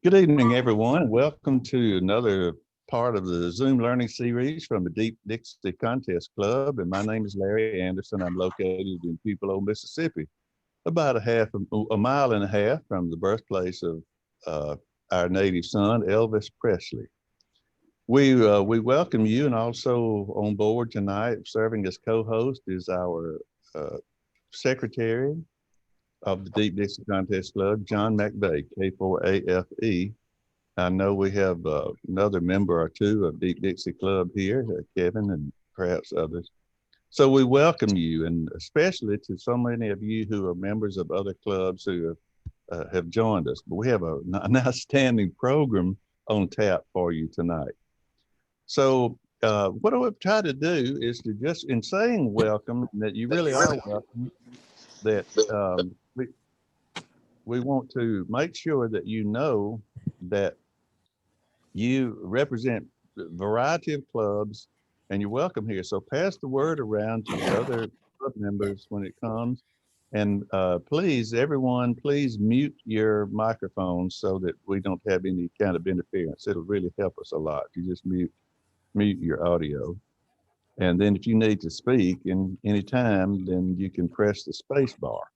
Good evening, everyone. Welcome to another part of the Zoom learning series from the Deep Dixie Contest Club. And my name is Larry Anderson. I'm located in Tupelo, Mississippi, about a mile and a half from the birthplace of our native son, Elvis Presley. We welcome you, and also on board tonight, serving as co-host, is our secretary of the Deep Dixie Contest Club, John McVeigh, K4AFE. I know we have another member or two of Deep Dixie Club here, Kevin and perhaps others. So we welcome you, and especially to so many of you who are members of other clubs who have joined us. But we have an outstanding program on tap for you tonight. So what I would try to do is to just, in saying welcome, that you really are welcome, that we want to make sure that you know that you represent a variety of clubs and you're welcome here. So pass the word around to your other club members when it comes. And please, everyone, please mute your microphones so that we don't have any kind of interference. It'll really help us a lot. You just mute your audio. And then if you need to speak in any time, then you can press the space bar.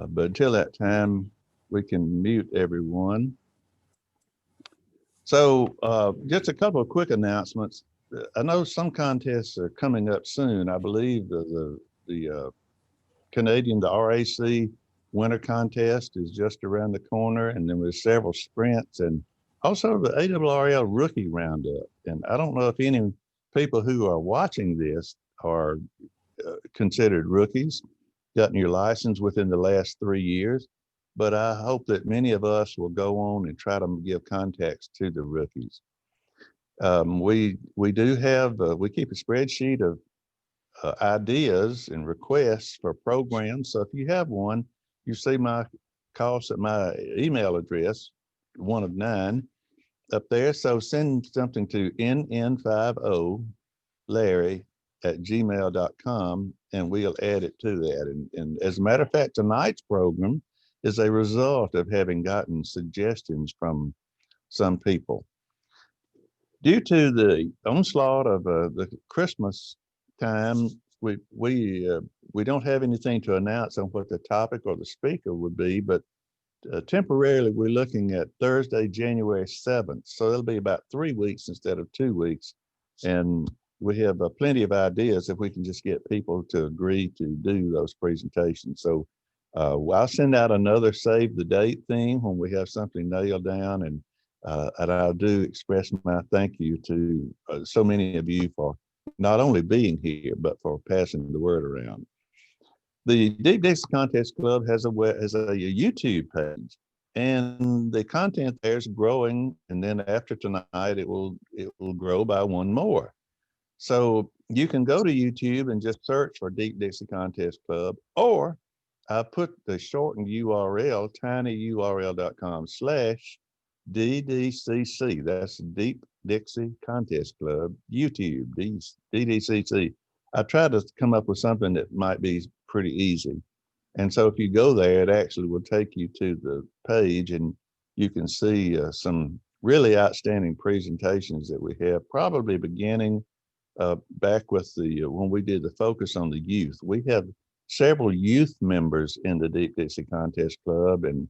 But until that time, we can mute everyone. So just a couple of quick announcements. I know some contests are coming up soon. I believe the Canadian, the RAC winter contest is just around the corner, and then there's several sprints, and also the ARRL rookie roundup. And I don't know if any people who are watching this are considered rookies, gotten your license within the last 3 years. But I hope that many of us will go on and try to give context to the rookies. We do have, we keep a spreadsheet of ideas and requests for programs. So if you have one, you see my cost at my email address, one of 9 up there. So send something to nn50larry@gmail.com and we'll add it to that. And as a matter of fact, tonight's program is a result of having gotten suggestions from some people. Due to the onslaught of the Christmas time, we don't have anything to announce on what the topic or the speaker would be, but temporarily we're looking at Thursday, January 7th. So it'll be about 3 weeks instead of 2 weeks. And we have plenty of ideas if we can just get people to agree to do those presentations. So I'll send out another save the date thing when we have something nailed down, and I do express my thank you to so many of you for not only being here, but for passing the word around. The Deep Dixie Contest Club has a YouTube page, and the content there is growing. And then after tonight, it will grow by one more. So you can go to YouTube and just search for Deep Dixie Contest Club, or I put the shortened URL, tinyurl.com/DDCC. That's Deep Dixie Contest Club, YouTube, DDCC. I tried to come up with something that might be pretty easy. And so if you go there, it actually will take you to the page, and you can see some really outstanding presentations that we have, probably beginning back with when we did the focus on the youth. We have several youth members in the Deep Dixie Contest Club, and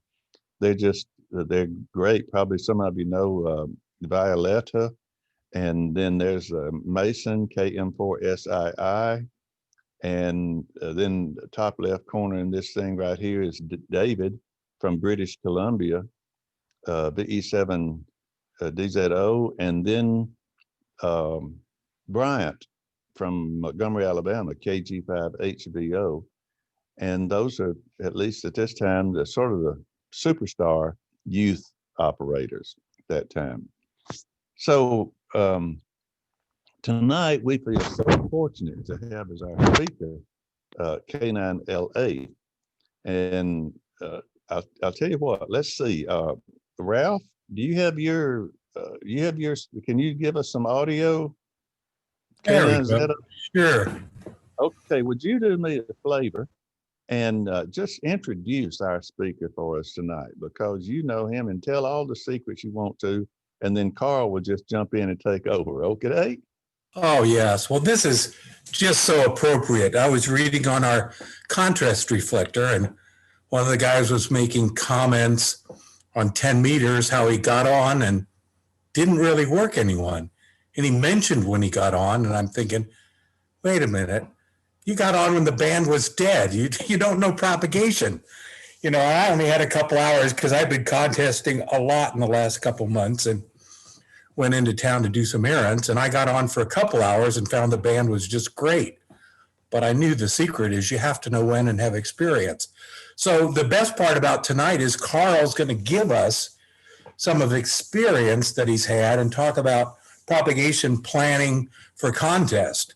they're great. Probably some of you know Violetta, and then there's Mason, KM4SII, and then the top left corner in this thing right here is David from British Columbia, VE7DZO, and then Bryant from Montgomery, Alabama, KG5HVO. And those are, at least at this time, the sort of the superstar youth operators at that time. So tonight we feel so fortunate to have as our speaker K9LA. And I'll tell you what, let's see. Ralph, do you have your, can you give us some audio? There we go. Sure. Okay, would you do me a favor And just introduce our speaker for us tonight, because you know him, and tell all the secrets you want to, and then Carl will just jump in and take over. Okay? Oh, yes. Well, this is just so appropriate. I was reading on our contrast reflector, and one of the guys was making comments on 10 meters, how he got on and didn't really work anyone. And he mentioned when he got on, and I'm thinking, wait a minute, you got on when the band was dead. You don't know propagation. You know, I only had a couple hours because I've been contesting a lot in the last couple months and went into town to do some errands. And I got on for a couple hours and found the band was just great. But I knew the secret is you have to know when and have experience. So the best part about tonight is Carl's going to give us some of the experience that he's had and talk about propagation planning for contest.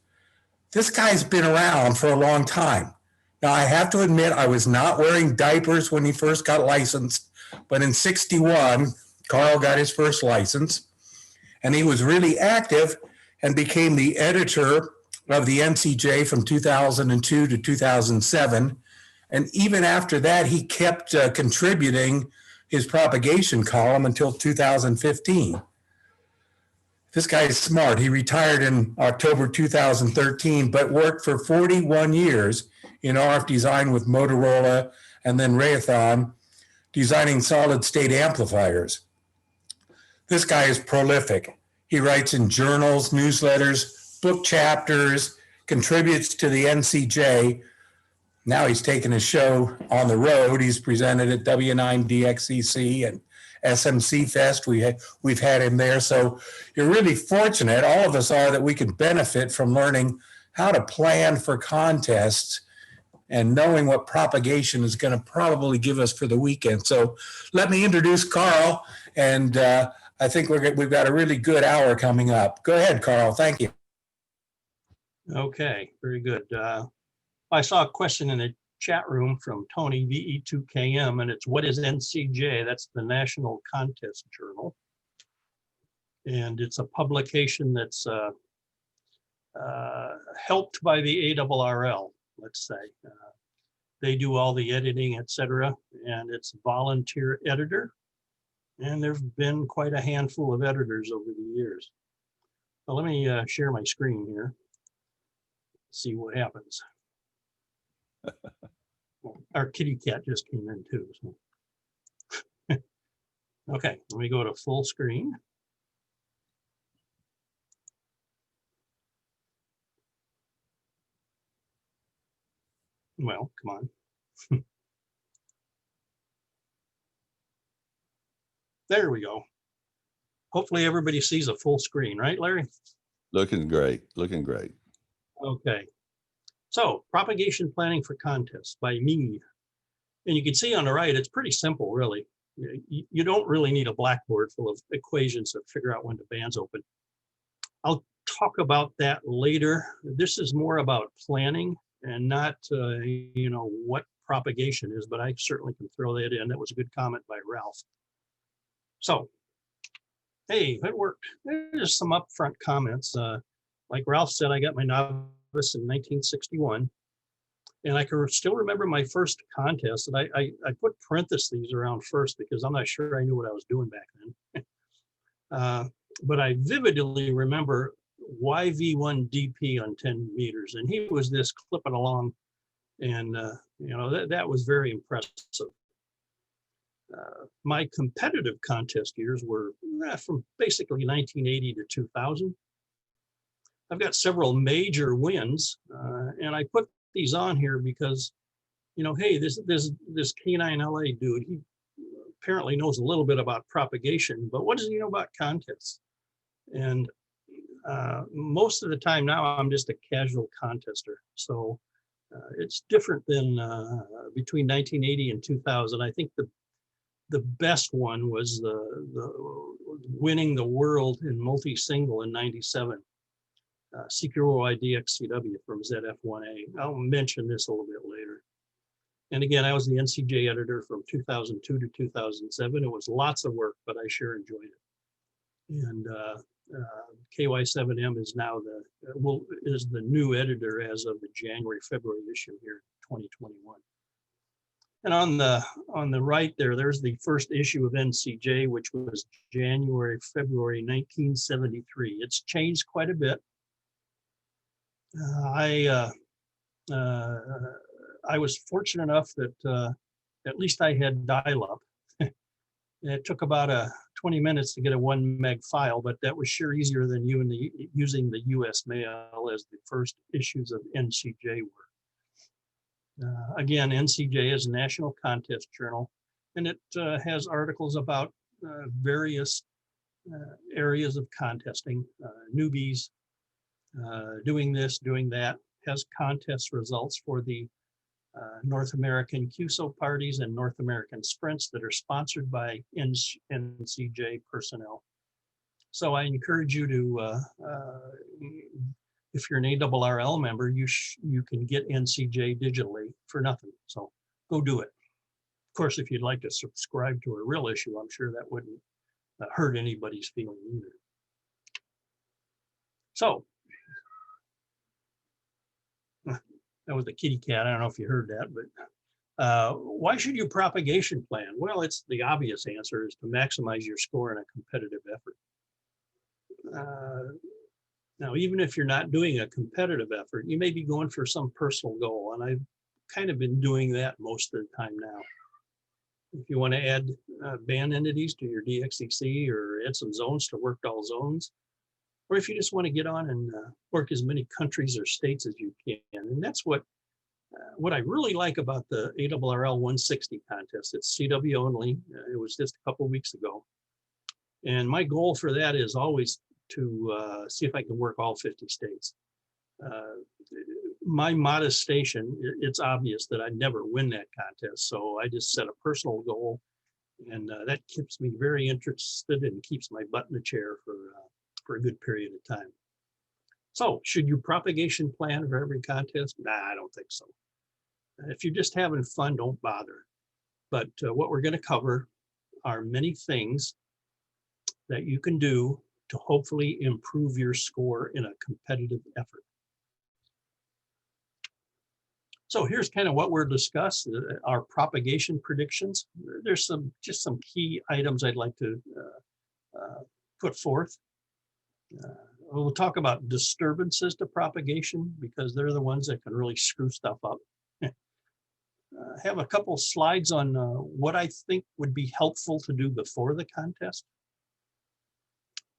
This guy's been around for a long time. Now, I have to admit, I was not wearing diapers when he first got licensed, but in '61, Carl got his first license, and he was really active and became the editor of the NCJ from 2002 to 2007. And even after that, he kept contributing his propagation column until 2015. This guy is smart. He retired in October 2013, but worked for 41 years in RF design with Motorola and then Raytheon, designing solid state amplifiers. This guy is prolific. He writes in journals, newsletters, book chapters, contributes to the NCJ. Now he's taken his show on the road. He's presented at W9DXCC and SMC Fest. We've had him there. So you're really fortunate, all of us are, that we can benefit from learning how to plan for contests and knowing what propagation is going to probably give us for the weekend. So let me introduce Carl, and I think we've got a really good hour coming up. Go ahead, Carl. Thank you. Okay, very good. I saw a question in the chat room from Tony VE2KM, and it's, what is NCJ? That's the National Contest Journal. And it's a publication that's helped by the ARRL, let's say. They do all the editing, etc., and it's volunteer editor. And there've been quite a handful of editors over the years. So let me share my screen here, see what happens. Our kitty cat just came in too. So. Okay, let me go to full screen. Well, come on. There we go. Hopefully everybody sees a full screen, right, Larry? Looking great. Looking great. Okay. So, propagation planning for contests by me. And you can see on the right, it's pretty simple, really. You don't really need a blackboard full of equations to figure out when the band's open. I'll talk about that later. This is more about planning and not, what propagation is, but I certainly can throw that in. That was a good comment by Ralph. So, hey, it worked. There's some upfront comments. Like Ralph said, I got my novice in 1961, and I can still remember my first contest. And I put parentheses around first because I'm not sure I knew what I was doing back then. But I vividly remember YV1DP on 10 meters, and he was this clipping along, and that was very impressive. My competitive contest years were from basically 1980 to 2000. I've got several major wins, and I put these on here because, hey, this K9LA dude, he apparently knows a little bit about propagation, but what does he know about contests? And most of the time now, I'm just a casual contester. So it's different than between 1980 and 2000. I think the best one was the winning the world in multi-single in '97. CQOI DXCW from ZF1A. I'll mention this a little bit later. And again, I was the NCJ editor from 2002 to 2007. It was lots of work, but I sure enjoyed it. And KY7M is now the new editor as of the January-February issue here, 2021. And on the right there, there's the first issue of NCJ, which was January, February 1973. It's changed quite a bit. I was fortunate enough that at least I had dial-up. It took about 20 minutes to get a 1 meg file, but that was sure easier than using the US mail as the first issues of NCJ were. Again, NCJ is a national contest journal, and it has articles about various areas of contesting, newbies, doing this, doing that, has contest results for the North American QSO parties and North American sprints that are sponsored by NCJ personnel. So I encourage you to, if you're an ARRL member, you can get NCJ digitally for nothing. So go do it. Of course, if you'd like to subscribe to a real issue, I'm sure that wouldn't hurt anybody's feeling either. So that was the kitty cat. I don't know if you heard that, but why should you propagation plan? Well, it's the obvious answer is to maximize your score in a competitive effort. Now, even if you're not doing a competitive effort, you may be going for some personal goal, and I've kind of been doing that most of the time now. If you want to add band entities to your DXCC or add some zones to work all zones, or if you just want to get on and work as many countries or states as you can. And that's what I really like about the ARRL 160 contest. It's CW only. It was just a couple of weeks ago. And my goal for that is always to see if I can work all 50 states. My modest station, it's obvious that I never win that contest. So I just set a personal goal, and that keeps me very interested and keeps my butt in the chair for a good period of time. So should you propagation plan for every contest? Nah, I don't think so. If you're just having fun, don't bother. But what we're going to cover are many things that you can do to hopefully improve your score in a competitive effort. So here's kind of what we're discussing, our propagation predictions. There's just some key items I'd like to put forth. We'll talk about disturbances to propagation because they're the ones that can really screw stuff up. Have a couple slides on what I think would be helpful to do before the contest.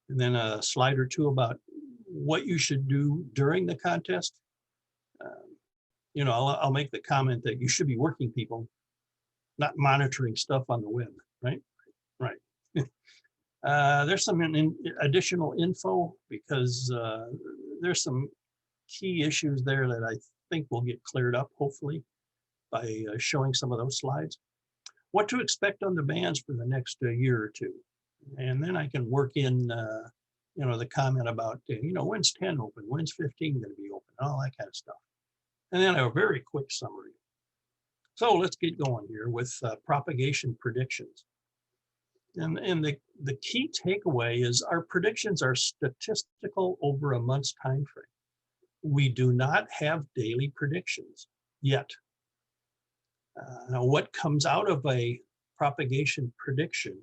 And then a slide or two about what you should do during the contest. You know, I'll make the comment that you should be working people, not monitoring stuff on the web, right? Right. There's some additional info because there's some key issues there that I think will get cleared up, hopefully, by showing some of those slides. What to expect on the bands for the next year or two. And then I can work in, you know, the comment about, you know, when's 10 open, when's 15 going to be open, all that kind of stuff. And then a very quick summary. So let's get going here with propagation predictions. And the key takeaway is our predictions are statistical over a month's time frame. We do not have daily predictions yet. Now, what comes out of a propagation prediction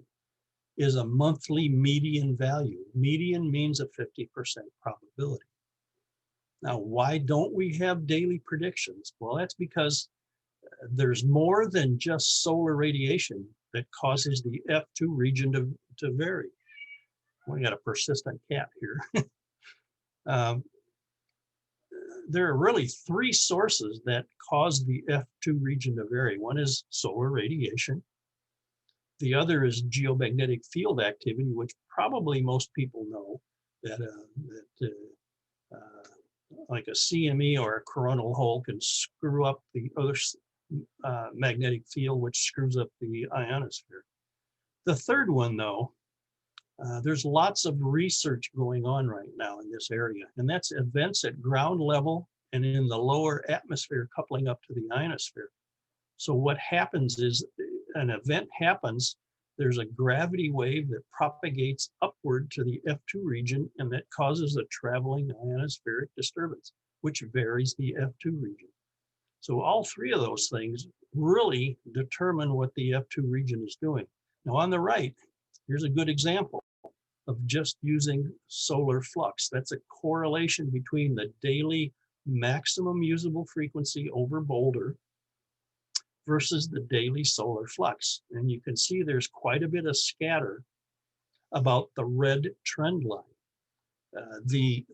is a monthly median value. Median means a 50% probability. Now, why don't we have daily predictions? Well, that's because there's more than just solar radiation that causes the F2 region to vary. We got a persistent cat here. There are really three sources that cause the F2 region to vary. One is solar radiation. The other is geomagnetic field activity, which probably most people know that, like a CME or a coronal hole can screw up the other magnetic field, which screws up the ionosphere. The third one, though, there's lots of research going on right now in this area, and that's events at ground level and in the lower atmosphere coupling up to the ionosphere. So what happens is an event happens, there's a gravity wave that propagates upward to the F2 region, and that causes a traveling ionospheric disturbance, which varies the F2 region. So all three of those things really determine what the F2 region is doing. Now on the right, here's a good example of just using solar flux. That's a correlation between the daily maximum usable frequency over Boulder versus the daily solar flux. And you can see there's quite a bit of scatter about the red trend line. The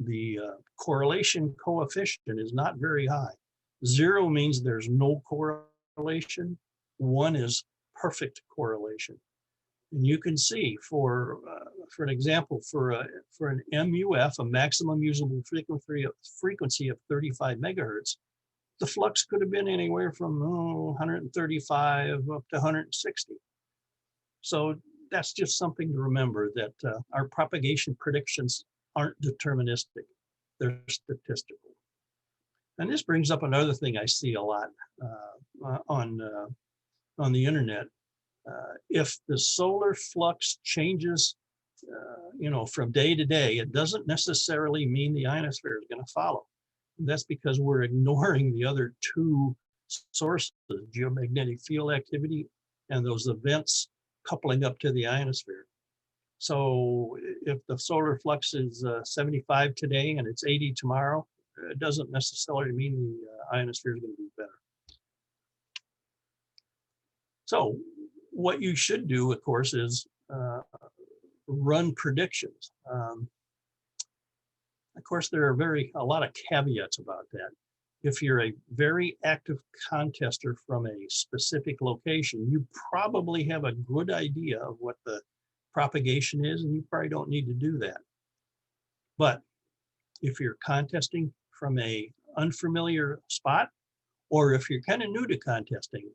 correlation coefficient is not very high. 0 means there's no correlation. 1 is perfect correlation. And you can see for an example, for an MUF, a maximum usable frequency of 35 megahertz, the flux could have been anywhere from 135 up to 160. So that's just something to remember, that our propagation predictions aren't deterministic, they're statistical. And this brings up another thing I see a lot on the internet. If the solar flux changes, from day to day, it doesn't necessarily mean the ionosphere is going to follow. And that's because we're ignoring the other two sources, geomagnetic field activity and those events coupling up to the ionosphere. So if the solar flux is 75 today and it's 80 tomorrow, it doesn't necessarily mean the ionosphere is going to be better. So what you should do, of course, is run predictions. Of course, there are a lot of caveats about that. If you're a very active contester from a specific location, you probably have a good idea of what the propagation is, and you probably don't need to do that. But if you're contesting from a unfamiliar spot, or if you're kind of new to contesting,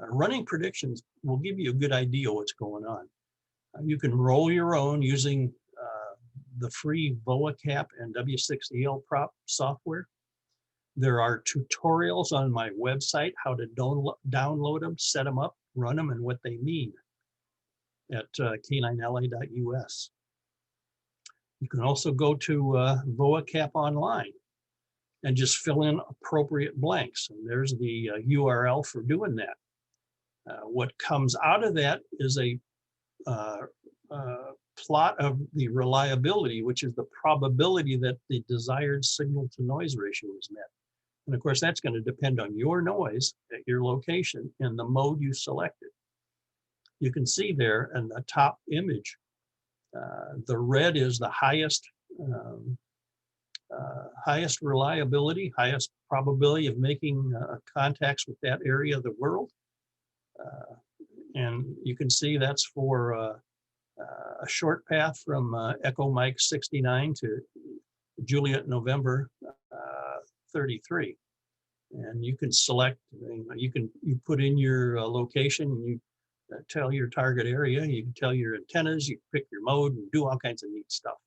running predictions will give you a good idea what's going on. You can roll your own using the free VOACAP and W6EL prop software. There are tutorials on my website how to download them, set them up, run them, and what they mean at K9LA.us. You can also go to VOACAP online and just fill in appropriate blanks. And there's the URL for doing that. What comes out of that is a plot of the reliability, which is the probability that the desired signal to noise ratio is met. And of course, that's going to depend on your noise at your location and the mode you selected. You can see there in the top image, the red is the highest reliability, highest probability of making contacts with that area of the world. And you can see that's for a short path from Echo Mike 69 to Juliet November 33. And you can select, you put in your location, and you tell your target area, you can tell your antennas, you pick your mode and do all kinds of neat stuff.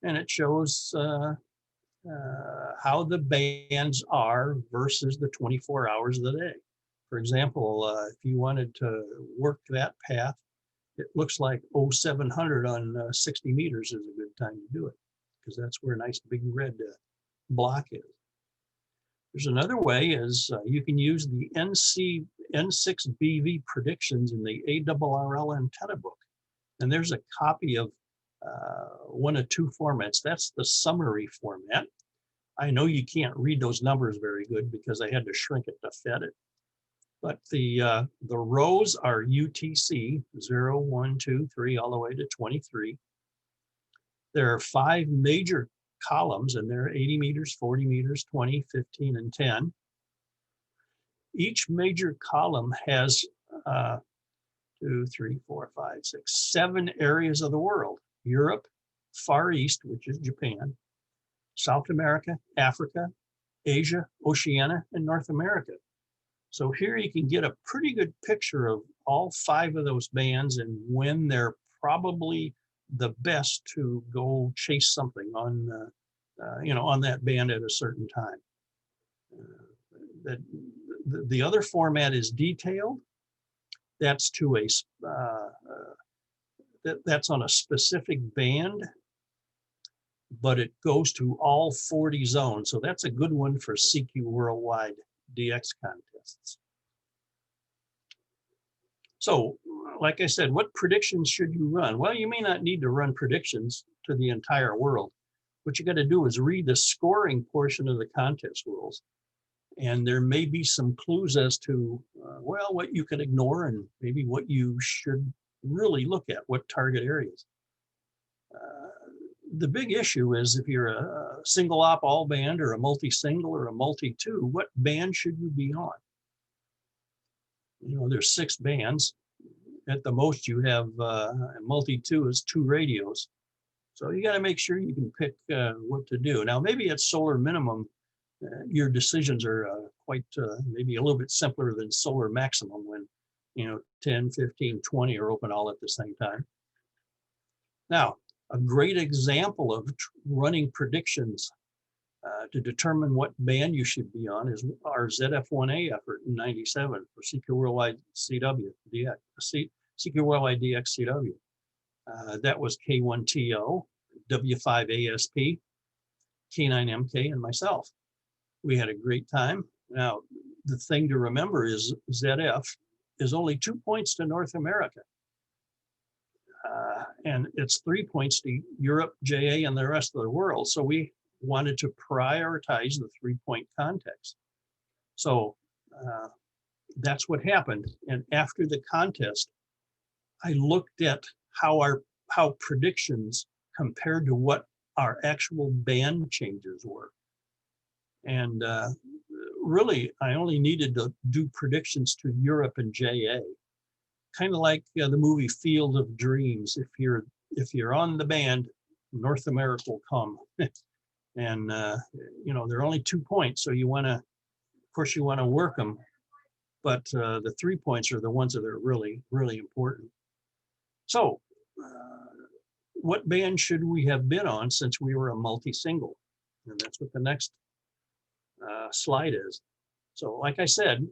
And it shows how the bands are versus the 24 hours of the day. For example, if you wanted to work that path, it looks like 0700 on 60 meters is a good time to do it, because that's where a nice big red block is. There's another way is you can use the N6BV predictions in the ARRL antenna book. And there's a copy of one of two formats. That's the summary format. I know you can't read those numbers very good because I had to shrink it to fit it. But the rows are UTC 0, 1, 2, 3, all the way to 23. There are 5 major columns, and they're 80 meters, 40 meters, 20, 15, and 10. Each major column has 2, 3, 4, 5, 6, 7 areas of the world: Europe, Far East, which is Japan, South America, Africa, Asia, Oceania, and North America. So here you can get a pretty good picture of all 5 of those bands and when they're probably the best to go chase something on, on that band at a certain time. The other format is detailed. That's to that's on a specific band, but it goes to all 40 zones. So that's a good one for CQ Worldwide DX contests. So, like I said, what predictions should you run? Well, you may not need to run predictions to the entire world. What you got to do is read the scoring portion of the contest rules. And there may be some clues as to, well, what you can ignore and maybe what you should really look at, what target areas. The big issue is if you're a single op all band or a multi-single or a multi-two, what band should you be on? You know, there's 6 bands. At the most you have multi-two is 2 radios. So you got to make sure you can pick what to do. Now, maybe at solar minimum, your decisions are quite maybe a little bit simpler than solar maximum when, you know, 10, 15, 20 are open all at the same time. Now, a great example of running predictions to determine what band you should be on is our ZF1A effort in '97 for CQ Worldwide CW, CQ Worldwide DX CW. That was K1TO, W5ASP, K9MK, and myself. We had a great time. Now, the thing to remember is ZF is only 2 points to North America. And it's 3 points to Europe, JA, and the rest of the world. So we wanted to prioritize the 3-point context. So that's what happened. And after the contest, I looked at how predictions compared to what our actual band changes were. And really, I only needed to do predictions to Europe and JA. Kind of like the movie Field of Dreams. If you're on the band, North America will come. And you know, they're only 2 points, so you want to, of course, you want to work them. But the 3 points are the ones that are really, really important. So, what band should we have been on since we were a multi-single? And that's what the next slide is. So, like I said,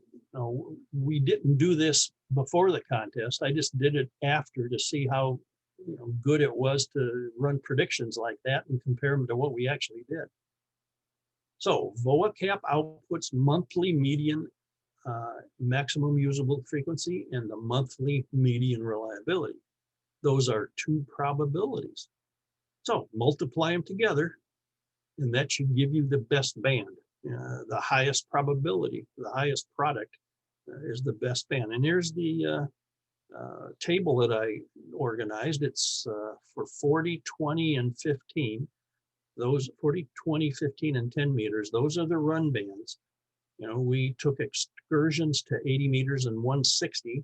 we didn't do this before the contest. I just did it after to see how good it was to run predictions like that and compare them to what we actually did. So VOACAP outputs monthly median maximum usable frequency and the monthly median reliability. Those are 2 probabilities. So multiply them together and that should give you the best band. The highest probability, the highest product is the best band. And here's the table that I organized. It's for 40, 20, and 15. Those 40, 20, 15, and 10 meters, those are the run bands. You know, we took excursions to 80 meters and 160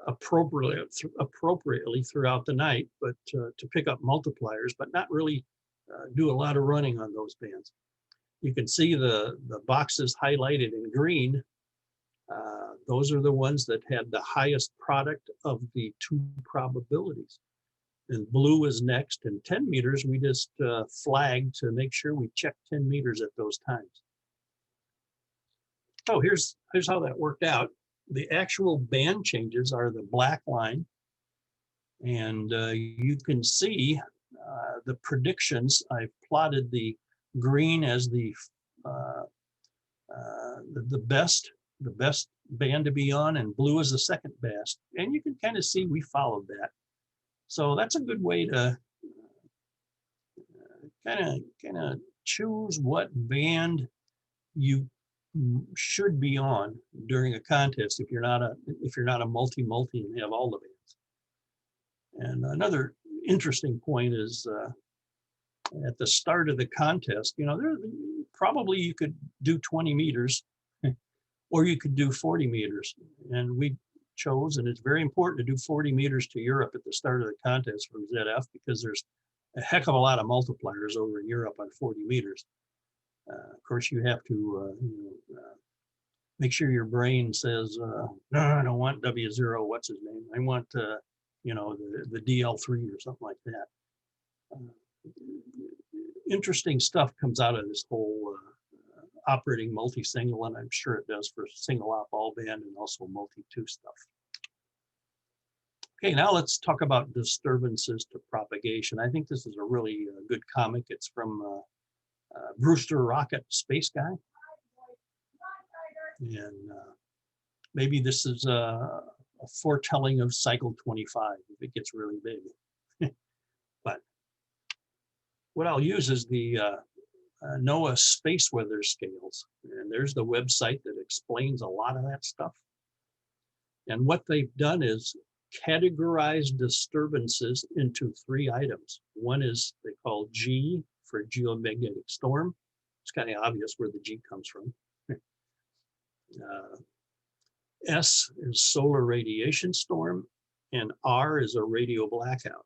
appropriately throughout the night, but to pick up multipliers, but not really do a lot of running on those bands. You can see the boxes highlighted in green. Those are the ones that had the highest product of the 2 probabilities. And blue is next, and 10 meters, we just flagged to make sure we checked 10 meters at those times. So here's how that worked out. The actual band changes are the black line. And you can see the predictions. I've plotted the green as the best band to be on, and blue is the second best. And you can kind of see we followed that. So that's a good way to kind of choose what band you should be on during a contest if you're not a multi and have all the bands. And another interesting point is at the start of the contest, probably you could do 20 meters or you could do 40 meters. And we chose, and it's very important to do 40 meters to Europe at the start of the contest from ZF because there's a heck of a lot of multipliers over in Europe on 40 meters. Of course, you have to make sure your brain says, no, I don't want W0, what's his name? I want, the DL3 or something like that. Interesting stuff comes out of this whole operating multi-single, and I'm sure it does for single op all band and also multi-two stuff. Okay, now let's talk about disturbances to propagation. I think this is a really good comic. It's from Brewster Rocket Space Guy. And maybe this is a a foretelling of cycle 25 if it gets really big. But what I'll use is the NOAA space weather scales. And there's the website that explains a lot of that stuff. And what they've done is categorize disturbances into 3 items. One is they call G for geomagnetic storm. It's kind of obvious where the G comes from. S is solar radiation storm, and R is a radio blackout.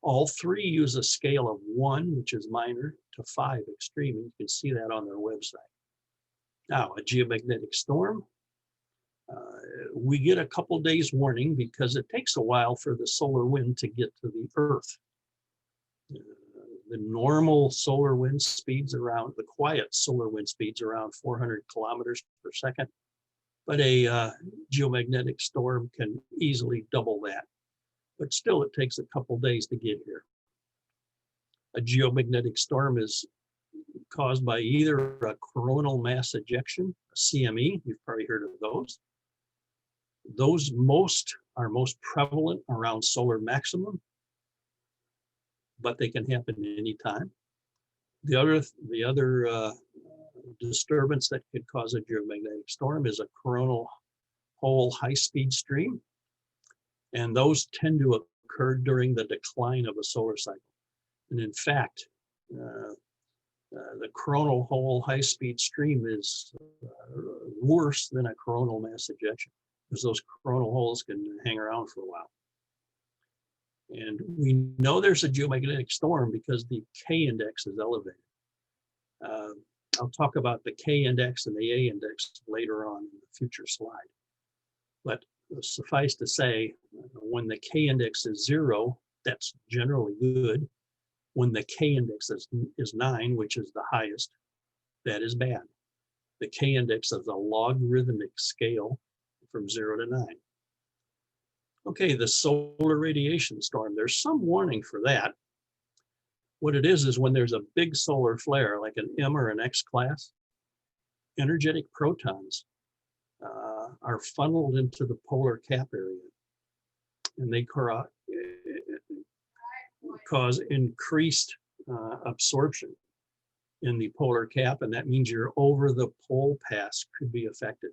All 3 use a scale of 1, which is minor, to 5, extreme, and you can see that on their website. Now, a geomagnetic storm, we get a couple days warning because it takes a while for the solar wind to get to the Earth. The normal solar wind speeds around, the quiet solar wind speeds around 400 kilometers per second, but a geomagnetic storm can easily double that. But still, it takes a couple days to get here. A geomagnetic storm is caused by either a coronal mass ejection, a CME, you've probably heard of those. Those are most prevalent around solar maximum, but they can happen anytime. The other disturbance that could cause a geomagnetic storm is a coronal hole high-speed stream, and those tend to occur during the decline of a solar cycle. And in fact, the coronal hole high-speed stream is worse than a coronal mass ejection, because those coronal holes can hang around for a while. And we know there's a geomagnetic storm because the K index is elevated. I'll talk about the K index and the A index later on in the future slide. But suffice to say, when the K index is 0, that's generally good. When the K index is 9, which is the highest, that is bad. The K index is a logarithmic scale from 0 to 9. Okay, the solar radiation storm, there's some warning for that. What it is when there's a big solar flare, like an M or an X class, energetic protons are funneled into the polar cap area, and they cause increased absorption in the polar cap, and that means your over the pole pass could be affected.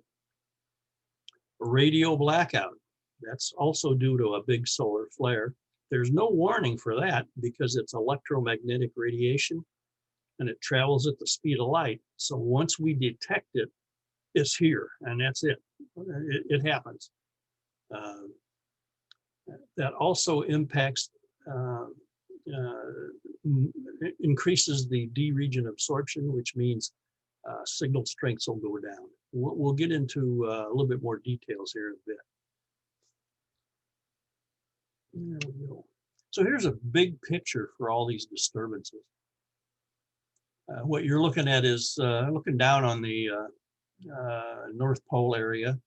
Radio blackout, that's also due to a big solar flare. There's no warning for that because it's electromagnetic radiation and it travels at the speed of light. So once we detect it, it's here and that's it. It happens. That also impacts, increases the D region absorption, which means signal strengths will go down. We'll get into a little bit more details here in a bit. There we go. So here's a big picture for all these disturbances. What you're looking at is looking down on the North Pole area.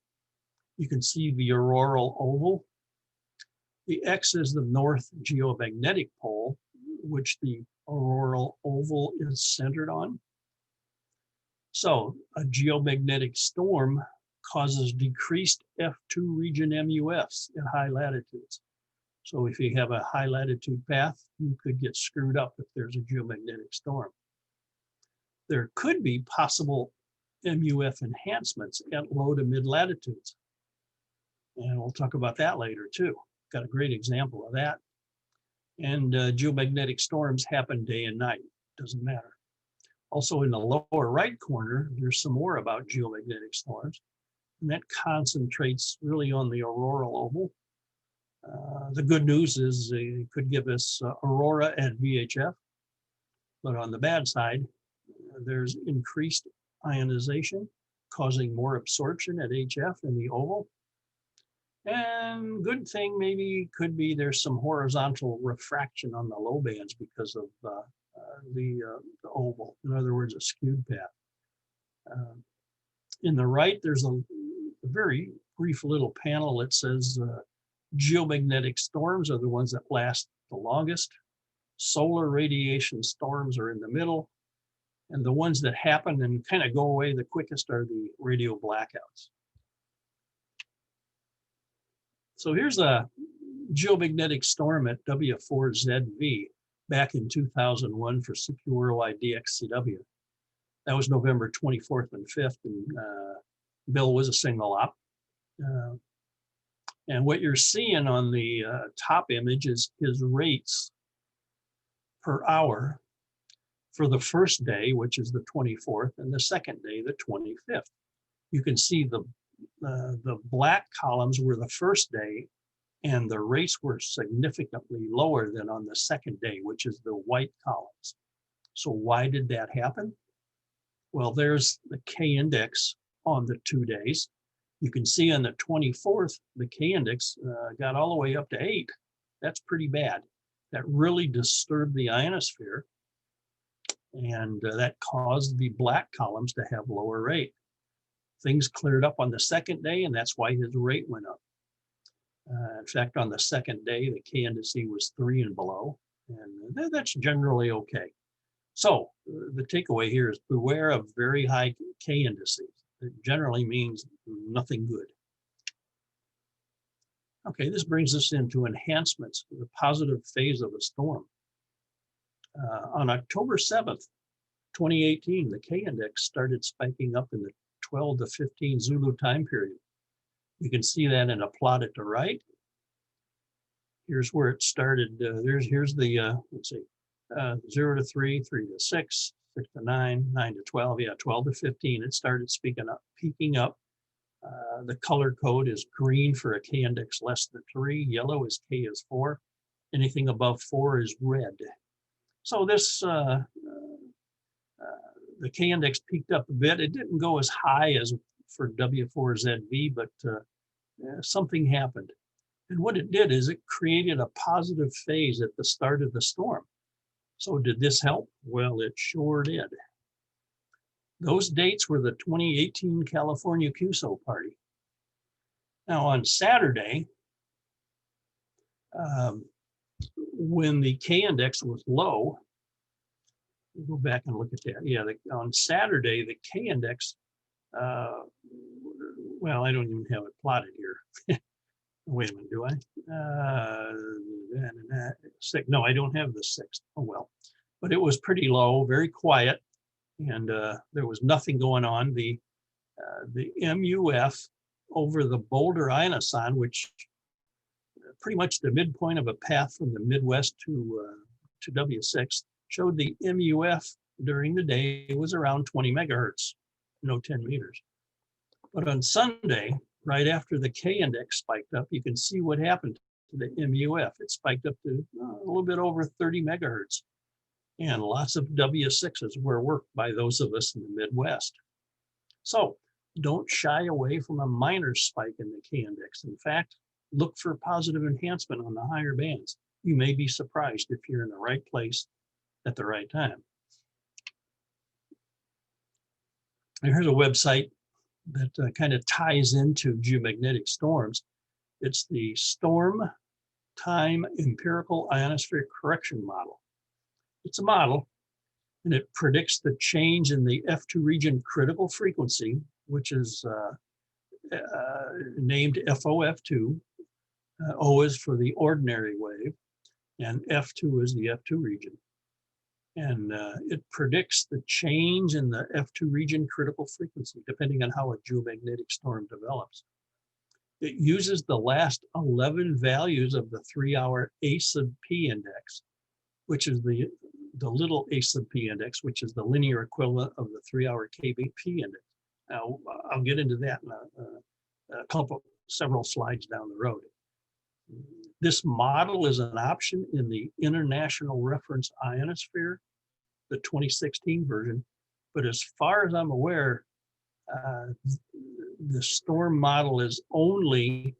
You can see the auroral oval. The X is the North Geomagnetic Pole, which the auroral oval is centered on. So a geomagnetic storm causes decreased F2 region MUFs at high latitudes. So if you have a high latitude path, you could get screwed up if there's a geomagnetic storm. There could be possible MUF enhancements at low to mid latitudes. And we'll talk about that later too. Got a great example of that. And geomagnetic storms happen day and night, doesn't matter. Also in the lower right corner, there's some more about geomagnetic storms. And that concentrates really on the auroral oval. The good news is it could give us aurora at VHF, but on the bad side, there's increased ionization causing more absorption at HF in the oval. And good thing maybe could be there's some horizontal refraction on the low bands because of the oval. In other words, a skewed path. In the right, there's a very brief little panel that says geomagnetic storms are the ones that last the longest. Solar radiation storms are in the middle. And the ones that happen and kind of go away the quickest are the radio blackouts. So here's a geomagnetic storm at W4ZV back in 2001 for CQROI DXCW. That was November 24th and 5th, and Bill was a single op. And what you're seeing on the top image is his rates per hour for the first day, which is the 24th, and the second day, the 25th. You can see the black columns were the first day, and the rates were significantly lower than on the second day, which is the white columns. So why did that happen? Well, there's the K index on the 2 days. You can see on the 24th, the K index got all the way up to 8. That's pretty bad. That really disturbed the ionosphere, and that caused the black columns to have lower rate. Things cleared up on the second day, and that's why his rate went up. In fact, on the second day, the K index was 3 and below, and that's generally okay. So the takeaway here is beware of very high K indices. It generally means nothing good. Okay, this brings us into enhancements, the positive phase of a storm. On October 7th, 2018, the K index started spiking up in the 12 to 15 Zulu time period. You can see that in a plot at the right. Here's where it started. Here's the, let's see, 0 to 3, 3 to 6, 6 to 9, 9 to 12, yeah, 12 to 15. It started peaking up. The color code is green for a K index less than 3, yellow is K is 4. Anything above 4 is red. So this, the K index peaked up a bit. It didn't go as high as for W4ZV, but something happened. And what it did is it created a positive phase at the start of the storm. So did this help? Well, it sure did. Those dates were the 2018 California QSO party. Now on Saturday, when the K index was low, we'll go back and look at that. Yeah, on Saturday, the K index, well, I don't even have it plotted here. Wait a minute, do I? No, I don't have the 6th. Oh, well. But it was pretty low, very quiet, and there was nothing going on. The MUF over the Boulder ionoson, which pretty much the midpoint of a path from the Midwest to W6, showed the MUF during the day was around 20 megahertz, no 10 meters. But on Sunday, right after the K index spiked up, you can see what happened to the MUF. It spiked up to a little bit over 30 megahertz. And lots of W6s were worked by those of us in the Midwest. So don't shy away from a minor spike in the K index. In fact, look for positive enhancement on the higher bands. You may be surprised if you're in the right place at the right time. And here's a website that kind of ties into geomagnetic storms. It's the Storm Time Empirical Ionospheric Correction Model. It's a model, and it predicts the change in the F2 region critical frequency, which is named FOF2. O is for the ordinary wave, and F2 is the F2 region. And it predicts the change in the F2 region critical frequency, depending on how a geomagnetic storm develops. It uses the last 11 values of the 3-hour A sub P index, which is the little A sub P index, which is the linear equivalent of the 3-hour KBP index. Now, I'll get into that in several slides down the road. This model is an option in the International Reference Ionosphere, the 2016 version. But as far as I'm aware, the storm model is only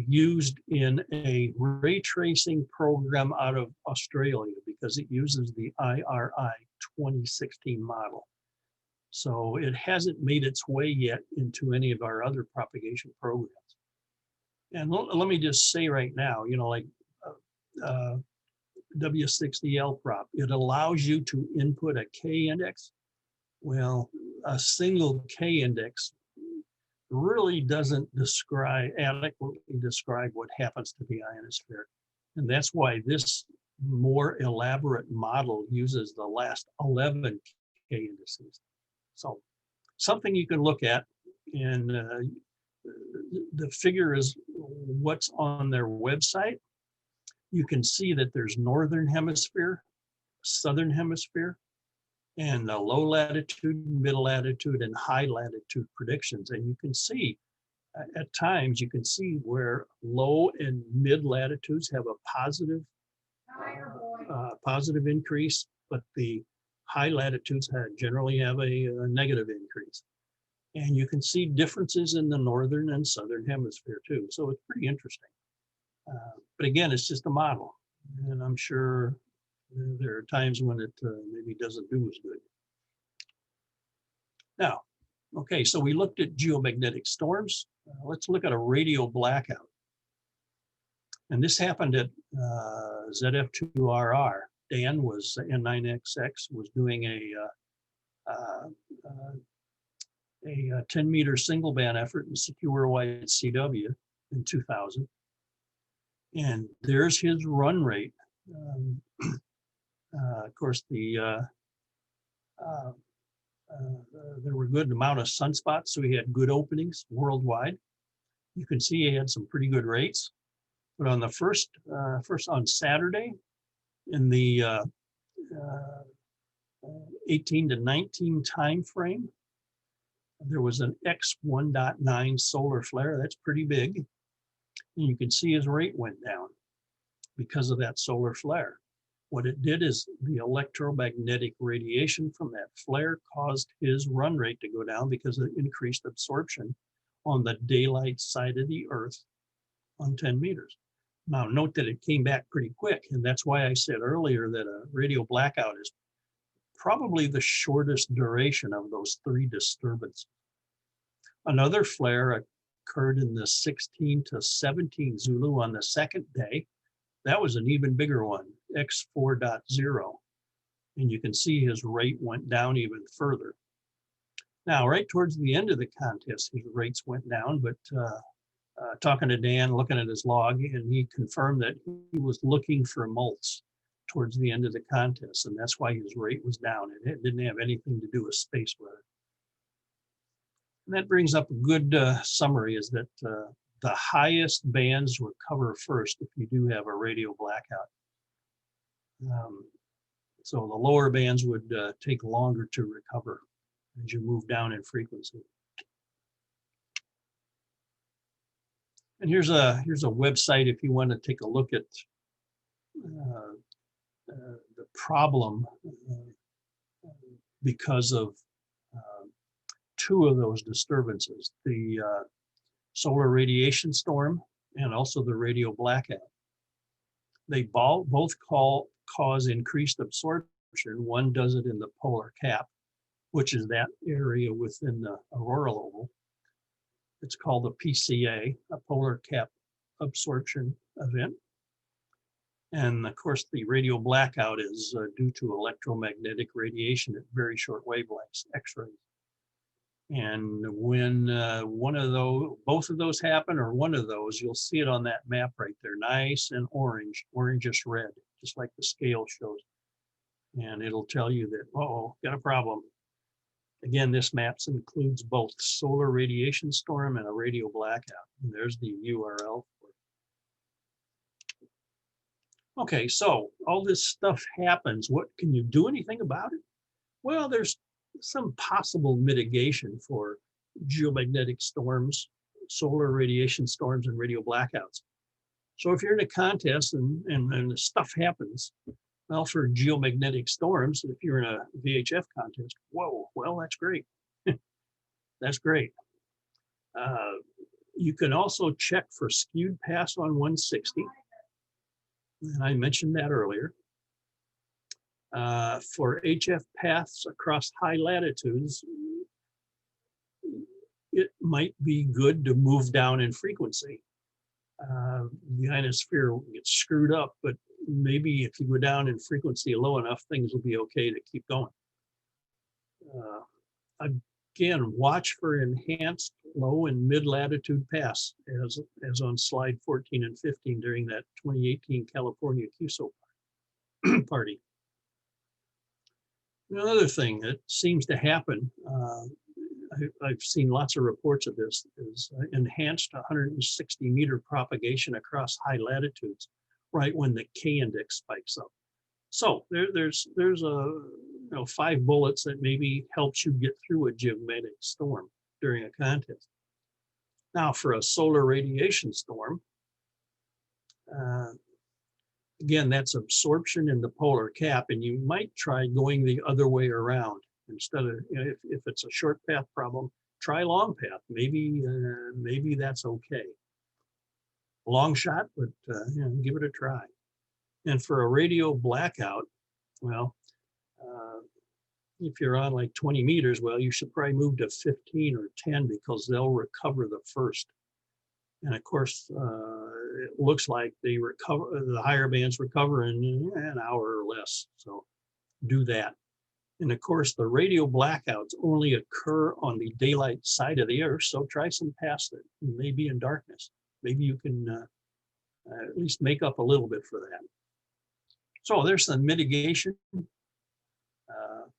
used in a ray tracing program out of Australia because it uses the IRI 2016 model. So it hasn't made its way yet into any of our other propagation programs. And let me just say right now, you know, like W60L prop, it allows you to input a K index. Well, a single K index really doesn't adequately describe what happens to the ionosphere. And that's why this more elaborate model uses the last 11 K indices. So something you can look at, and the figure is what's on their website. You can see that there's northern hemisphere, southern hemisphere, and the low latitude, middle latitude, and high latitude predictions. And you can see at times, you can see where low and mid latitudes have a positive increase, but the high latitudes generally have a negative increase. And you can see differences in the northern and southern hemisphere too. So it's pretty interesting. But again, it's just a model. And I'm sure there are times when it maybe doesn't do as good. Now, okay, so we looked at geomagnetic storms. Let's look at a radio blackout. And this happened at ZF2RR. Dan was, N9XX, was doing a 10-meter single band effort in secure wide CW in 2000. And there's his run rate. Of course, there were a good amount of sunspots, so he had good openings worldwide. You can see he had some pretty good rates. But on the first on Saturday, in the 18 to 19 time frame, there was an X1.9 solar flare. That's pretty big. And you can see his rate went down because of that solar flare. What it did is the electromagnetic radiation from that flare caused his run rate to go down because of increased absorption on the daylight side of the Earth on 10 meters. Now, note that it came back pretty quick, and that's why I said earlier that a radio blackout is probably the shortest duration of those three disturbances. Another flare occurred in the 16 to 17 Zulu on the second day. That was an even bigger one, X4.0. And you can see his rate went down even further. Now, right towards the end of the contest, his rates went down, but talking to Dan, looking at his log, and he confirmed that he was looking for mults towards the end of the contest, and that's why his rate was down. It didn't have anything to do with space weather. And that brings up a good summary, is that the highest bands recover first if you do have a radio blackout. So the lower bands would take longer to recover as you move down in frequency. And here's a website if you want to take a look at the problem because of two of those disturbances, the solar radiation storm and also the radio blackout. They both cause increased absorption. One does it in the polar cap, which is that area within the auroral oval. It's called a PCA, a polar cap absorption event. And of course, the radio blackout is due to electromagnetic radiation at very short wavelengths, X-rays. And when both of those happen, or one of those, you'll see it on that map right there, nice and orange, orangish red, just like the scale shows. And it'll tell you that, uh-oh, got a problem. Again, this map includes both solar radiation storm and a radio blackout. And there's the URL. Okay, so all this stuff happens. What can you do anything about it? Well, there's some possible mitigation for geomagnetic storms, solar radiation storms, and radio blackouts. So if you're in a contest and stuff happens, well, for geomagnetic storms, if you're in a VHF contest, whoa, well, that's great. That's great. You can also check for skewed pass on 160. And I mentioned that earlier. For HF paths across high latitudes, it might be good to move down in frequency. The ionosphere gets screwed up, but maybe if you go down in frequency low enough, things will be okay to keep going. Again, watch for enhanced low and mid latitude pass as on slide 14 and 15 during that 2018 California QSO party. Another thing that seems to happen, I've seen lots of reports of this, is enhanced 160 meter propagation across high latitudes, right when the K index spikes up. So there's a 5 bullets that maybe helps you get through a geomagnetic storm during a contest. Now for a solar radiation storm, again, that's absorption in the polar cap, and you might try going the other way around. Instead of, if it's a short path problem, try long path. Maybe that's okay. Long shot, but give it a try. And for a radio blackout, well, if you're on like 20 meters, well, you should probably move to 15 or 10 because they'll recover the first. And of course, it looks like they recover, the higher bands recover in an hour or less. So do that. And of course, the radio blackouts only occur on the daylight side of the earth. So try some past it. You may be in darkness. Maybe you can at least make up a little bit for that. So there's the mitigation.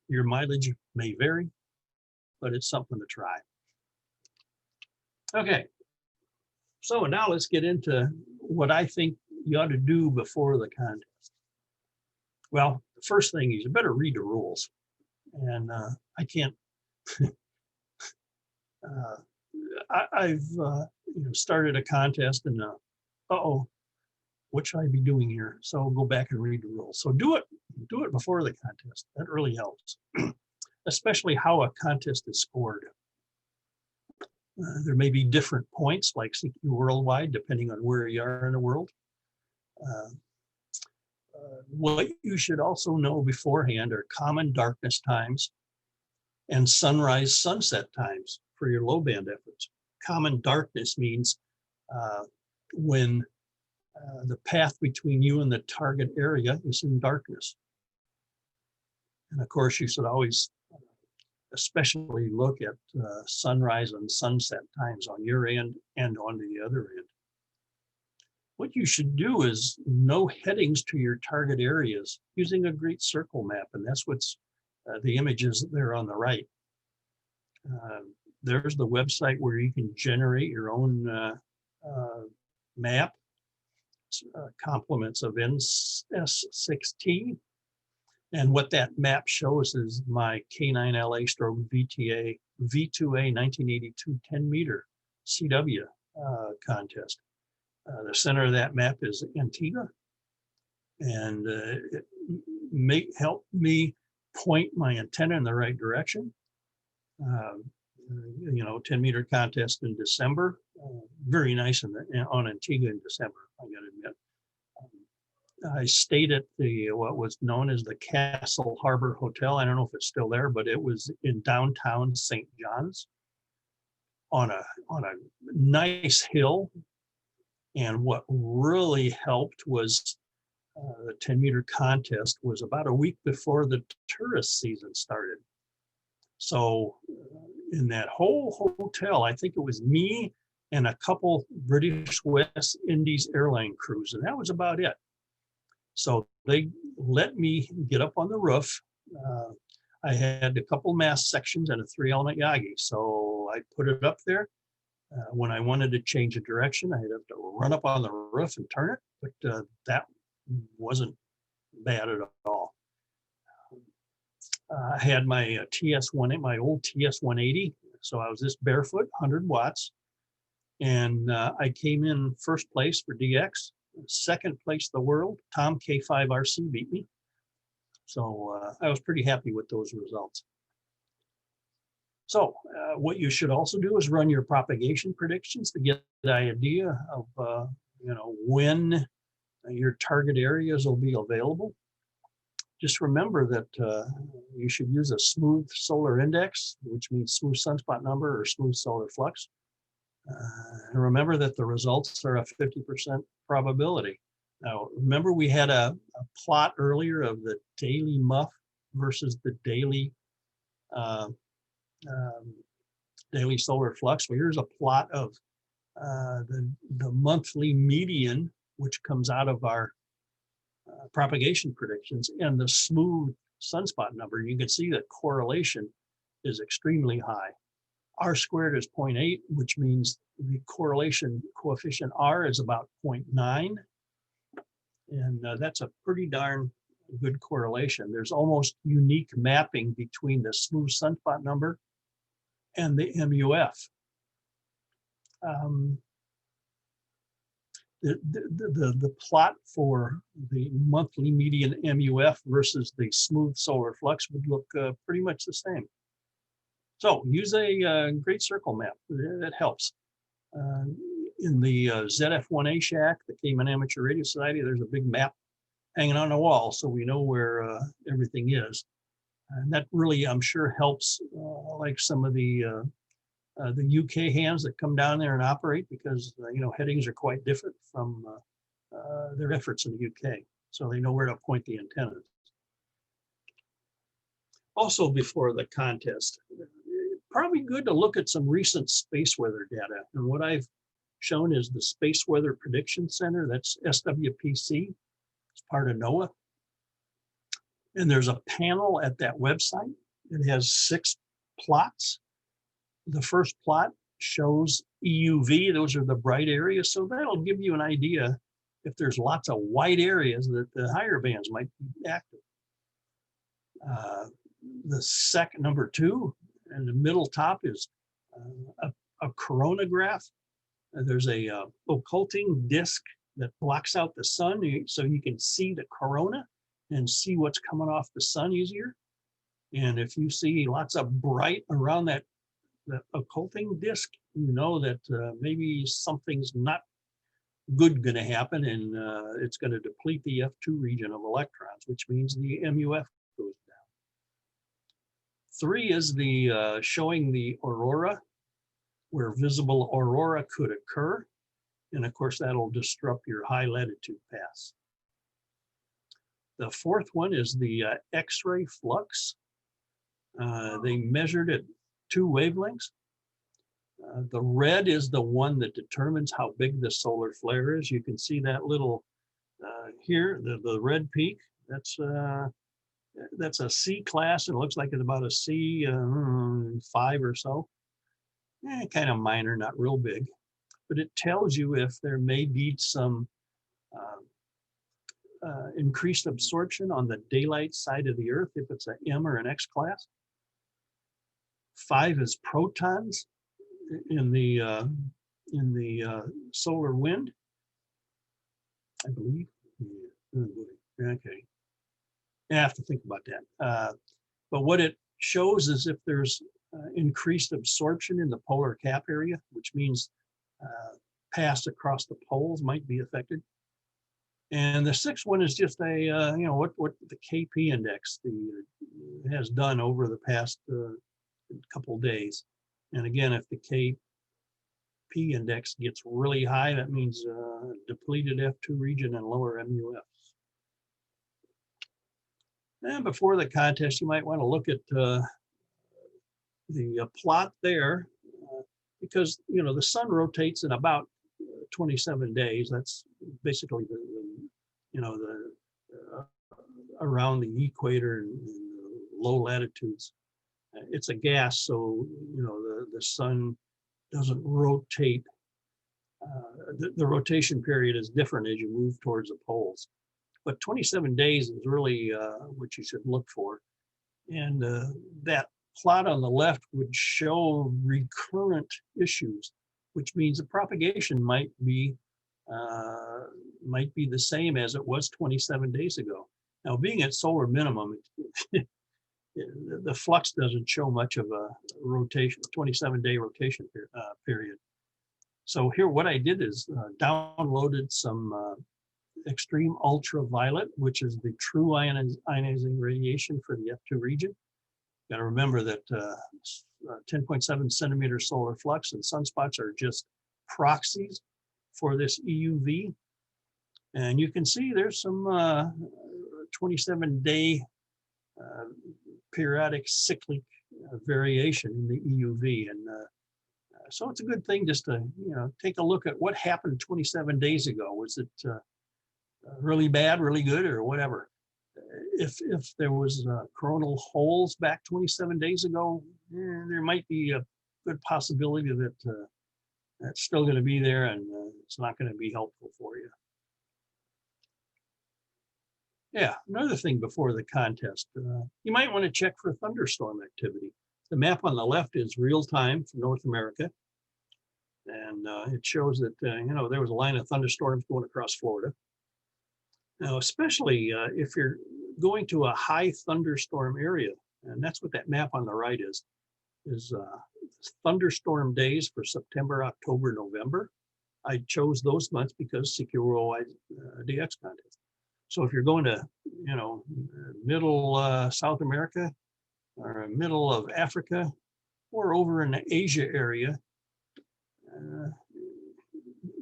Your mileage may vary, but it's something to try. Okay, so now let's get into what I think you ought to do before the contest. Well, the first thing is you better read the rules. And I can't, I've started a contest and what should I be doing here? So I'll go back and read the rules. So do it before the contest. That really helps, especially how a contest is scored. There may be different points like CQ Worldwide, depending on where you are in the world. What you should also know beforehand are common darkness times and sunrise sunset times for your low band efforts. Common darkness means when the path between you and the target area is in darkness. And of course, you should always especially look at sunrise and sunset times on your end and on the other end. What you should do is know headings to your target areas using a great circle map, and that's what's the images there on the right. There's the website where you can generate your own map, complements of NS6T. And what that map shows is my K9LA stroke VTA V2A 1982 10 meter CW contest. The center of that map is Antigua, and it may help me point my antenna in the right direction. 10 meter contest in December, very nice on Antigua in December, I gotta admit. I stayed at what was known as the Castle Harbor Hotel. I don't know if it's still there, but it was in downtown St. John's on a nice hill. And what really helped was the 10 meter contest was about a week before the tourist season started. So in that whole hotel, I think it was me and a couple British West Indies airline crews, and that was about it. So they let me get up on the roof. I had a couple mast sections and a 3-element Yagi. So I put it up there. When I wanted to change a direction, I'd have to run up on the roof and turn it, but that wasn't bad at all. I had my TS1, my old TS180. So I was this barefoot, 100 watts. And I came in first place for DX, second place the world. Tom K5RC beat me. So I was pretty happy with those results. So what you should also do is run your propagation predictions to get the idea of when your target areas will be available. Just remember that you should use a smooth solar index, which means smooth sunspot number or smooth solar flux. And remember that the results are a 50% probability. Now, remember we had a plot earlier of the daily muff versus the daily daily solar flux. Well, here's a plot of the monthly median, which comes out of our propagation predictions, and the smooth sunspot number. You can see that correlation is extremely high. R squared is 0.8, which means the correlation coefficient R is about 0.9. And that's a pretty darn good correlation. There's almost unique mapping between the smooth sunspot number and the MUF. The plot for the monthly median MUF versus the smooth solar flux would look pretty much the same. So use a Great Circle map. That helps. In the ZF1A shack, the Cayman Amateur Radio Society, there's a big map hanging on the wall, so we know where everything is. And that really, I'm sure, helps like some of the UK hands that come down there and operate, because you know, headings are quite different from their efforts in the UK, so they know where to point the antennas. Also, before the contest, probably good to look at some recent space weather data. And what I've shown is the Space Weather Prediction Center. That's SWPC. It's part of NOAA. And there's a panel at that website. It has 6 plots. The first plot shows EUV. Those are the bright areas. So that'll give you an idea if there's lots of white areas that the higher bands might be active. The second, number 2, and the middle top is a coronagraph. There's a occulting disk that blocks out the sun, so you can see the corona and see what's coming off the sun easier. And if you see lots of bright around that occulting disk, you know that maybe something's not good going to happen, and it's going to deplete the F2 region of electrons, which means the MUF goes down. 3 is the showing the aurora, where visible aurora could occur. And of course, that'll disrupt your high latitude paths. The 4th one is the X-ray flux. They measured at 2 wavelengths. The red is the one that determines how big the solar flare is. You can see that little here, the red peak. That's a C class, and it looks like it's about a C 5 or so. Kind of minor, not real big, but it tells you if there may be some increased absorption on the daylight side of the Earth, if it's an M or an X class. 5 is protons in the solar wind, I believe. Okay, I have to think about that. But what it shows is if there's increased absorption in the polar cap area, which means paths across the poles might be affected. And the 6th one is just a, you know, what the KP index has done over the past couple days. And again, if the KP index gets really high, that means depleted F2 region and lower MUFs. And before the contest, you might want to look at the plot there, because you know the sun rotates in about 27 days. That's basically around the equator and low latitudes. It's a gas, so you know the sun doesn't rotate. The rotation period is different as you move towards the poles. But 27 days is really what you should look for. And that plot on the left would show recurrent issues, which means the propagation might be the same as it was 27 days ago. Now, being at solar minimum, the flux doesn't show much of a rotation, 27-day rotation period. So here, what I did is downloaded some extreme ultraviolet, which is the true ionizing radiation for the F2 region. Got to remember that 10.7 centimeter solar flux and sunspots are just proxies for this EUV. And you can see there's some 27-day periodic cyclic variation in the EUV. And so it's a good thing just to, take a look at what happened 27 days ago. Was it really bad, really good, or whatever? If there was coronal holes back 27 days ago, there might be a good possibility that that's still going to be there, and it's not going to be helpful for you. Yeah, another thing before the contest, you might want to check for thunderstorm activity. The map on the left is real time for North America. And it shows that, there was a line of thunderstorms going across Florida. Now, especially if you're going to a high thunderstorm area, and that's what that map on the right is thunderstorm days for September, October, November. I chose those months because Secure Worldwide DX contest. So if you're going to, middle South America or middle of Africa or over in the Asia area,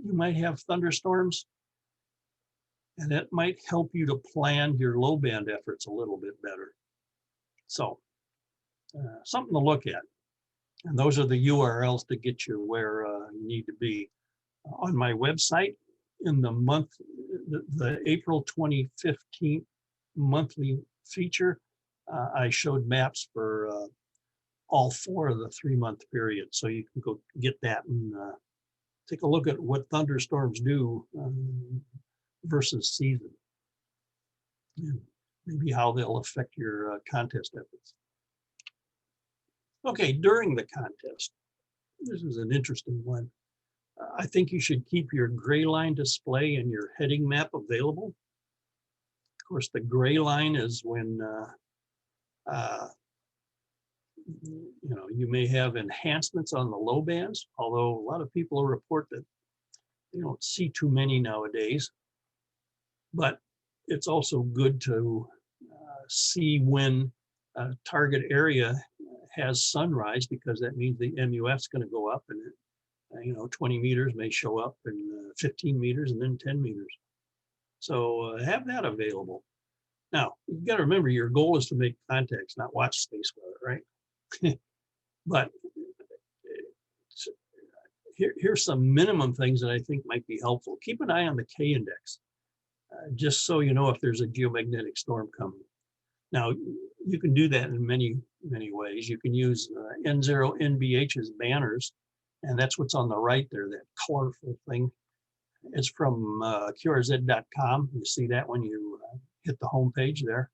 you might have thunderstorms, and that might help you to plan your low band efforts a little bit better. So something to look at. And those are the URLs to get you where you need to be. On my website, in the month, the April 2015 monthly feature, I showed maps for all 4 of the 3-month period. So you can go get that and take a look at what thunderstorms do versus season. And maybe how they'll affect your contest efforts. Okay, during the contest, this is an interesting one. I think you should keep your gray line display and your heading map available. Of course, the gray line is when you may have enhancements on the low bands, although a lot of people report that you don't see too many nowadays. But it's also good to see when a target area has sunrise, because that means the MUF is going to go up, and 20 meters may show up, and 15 meters, and then 10 meters. So have that available. Now, you've got to remember, your goal is to make contacts, not watch space weather, right? But here's some minimum things that I think might be helpful. Keep an eye on the K index, just so you know if there's a geomagnetic storm coming. Now, you can do that in many, many ways. You can use N0 NBH's banners, and that's what's on the right there, that colorful thing. It's from QRZ.com. You see that when you hit the home page there.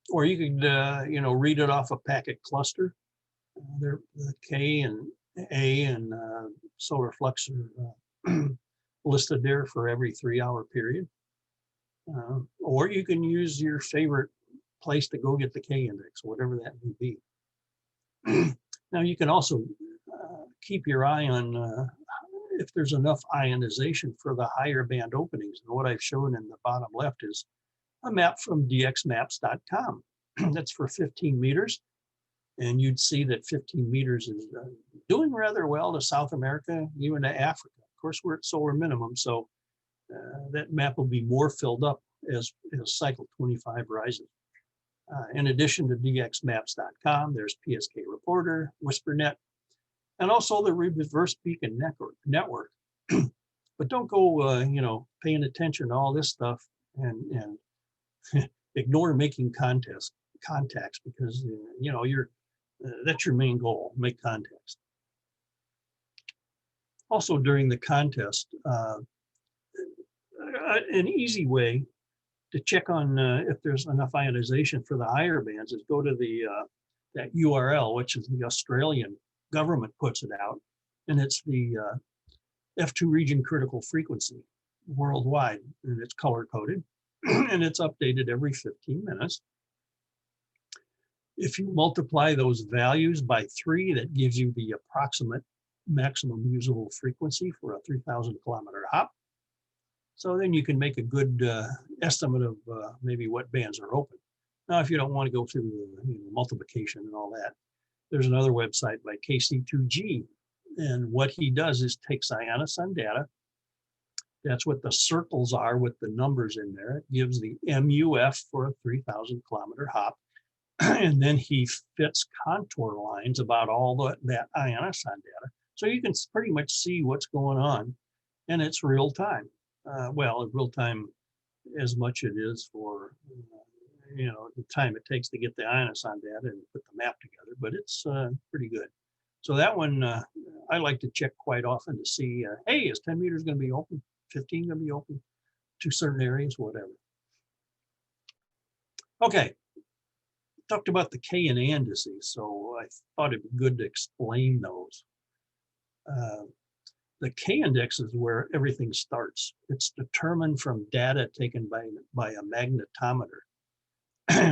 Or you could, read it off a packet cluster. The K and A and solar flux are listed there for every 3-hour period. Or you can use your favorite place to go get the K index, whatever that may be. Now, you can also keep your eye on if there's enough ionization for the higher band openings. And what I've shown in the bottom left is a map from dxmaps.com. That's for 15 meters. And you'd see that 15 meters is doing rather well to South America, even to Africa. Of course, we're at solar minimum, so that map will be more filled up as cycle 25 rises. In addition to dxmaps.com, there's PSK Reporter, WhisperNet, and also the Reverse Beacon Network. But don't go, paying attention to all this stuff and ignore making contacts, because that's your main goal, make contacts. Also, during the contest, an easy way to check on if there's enough ionization for the higher bands is go to that URL, which is the Australian government puts it out, and it's the F2 region critical frequency worldwide, and it's color coded, and it's updated every 15 minutes. If you multiply those values by 3, that gives you the approximate maximum usable frequency for a 3,000 kilometer hop. So then you can make a good estimate of maybe what bands are open. Now, if you don't want to go through the multiplication and all that, there's another website by KC2G. And what he does is takes ionosun data. That's what the circles are with the numbers in there. It gives the MUF for a 3,000 kilometer hop. And then he fits contour lines about all that ionoson data. So you can pretty much see what's going on, and it's real time. Well, real time as much it is for, the time it takes to get the ionoson data and put the map together, but it's pretty good. So that one, I like to check quite often to see, hey, is 10 meters going to be open? 15 going to be open to certain areas, whatever. Okay, talked about the K and A indices, so I thought it'd be good to explain those. The K index is where everything starts. It's determined from data taken by a magnetometer,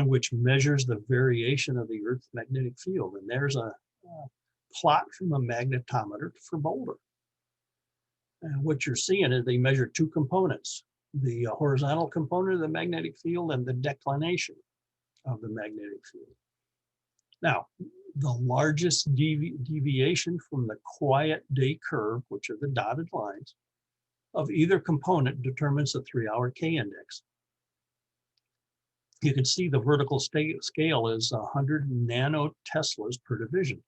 which measures the variation of the Earth's magnetic field. And there's a plot from a magnetometer for Boulder. And what you're seeing is they measure two components, the horizontal component of the magnetic field and the declination of the magnetic field. Now, the largest deviation from the quiet day curve, which are the dotted lines, of either component determines the 3-hour K index. You can see the vertical scale is 100 nanoteslas per division.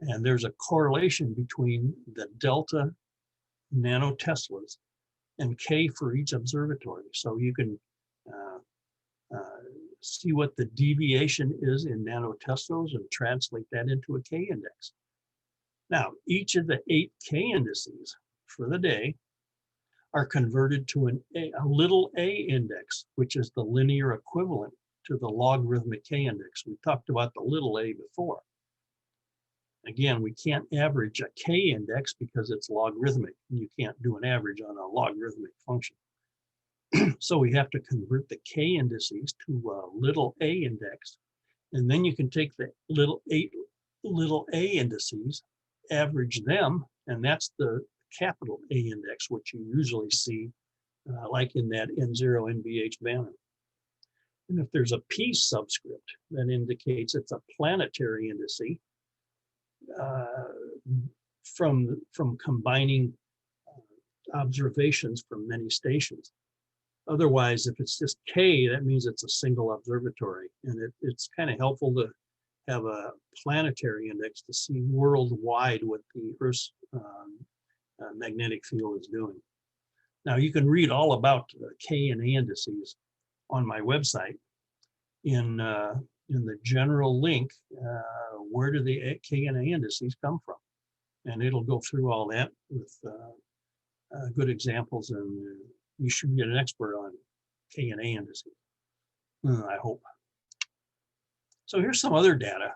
And there's a correlation between the delta nanoteslas and K for each observatory. So you can see what the deviation is in nanoteslas and translate that into a K index. Now, each of the 8 K indices for the day are converted to a little a index, which is the linear equivalent to the logarithmic K index. We talked about the little a before. Again, we can't average a K index because it's logarithmic. You can't do an average on a logarithmic function. So we have to convert the K indices to a little a index. And then you can take the little a indices, average them, and that's the capital A index, which you usually see like in that N0 NBH banner. And if there's a P subscript, that indicates it's a planetary indice from combining observations from many stations. Otherwise, if it's just K, that means it's a single observatory. And it's kind of helpful to have a planetary index to see worldwide what the Earth's magnetic field is doing. Now, you can read all about K and A indices on my website in the general link, where do the K and A indices come from? And it'll go through all that with good examples, and you should get an expert on K and A indices, I hope. So here's some other data.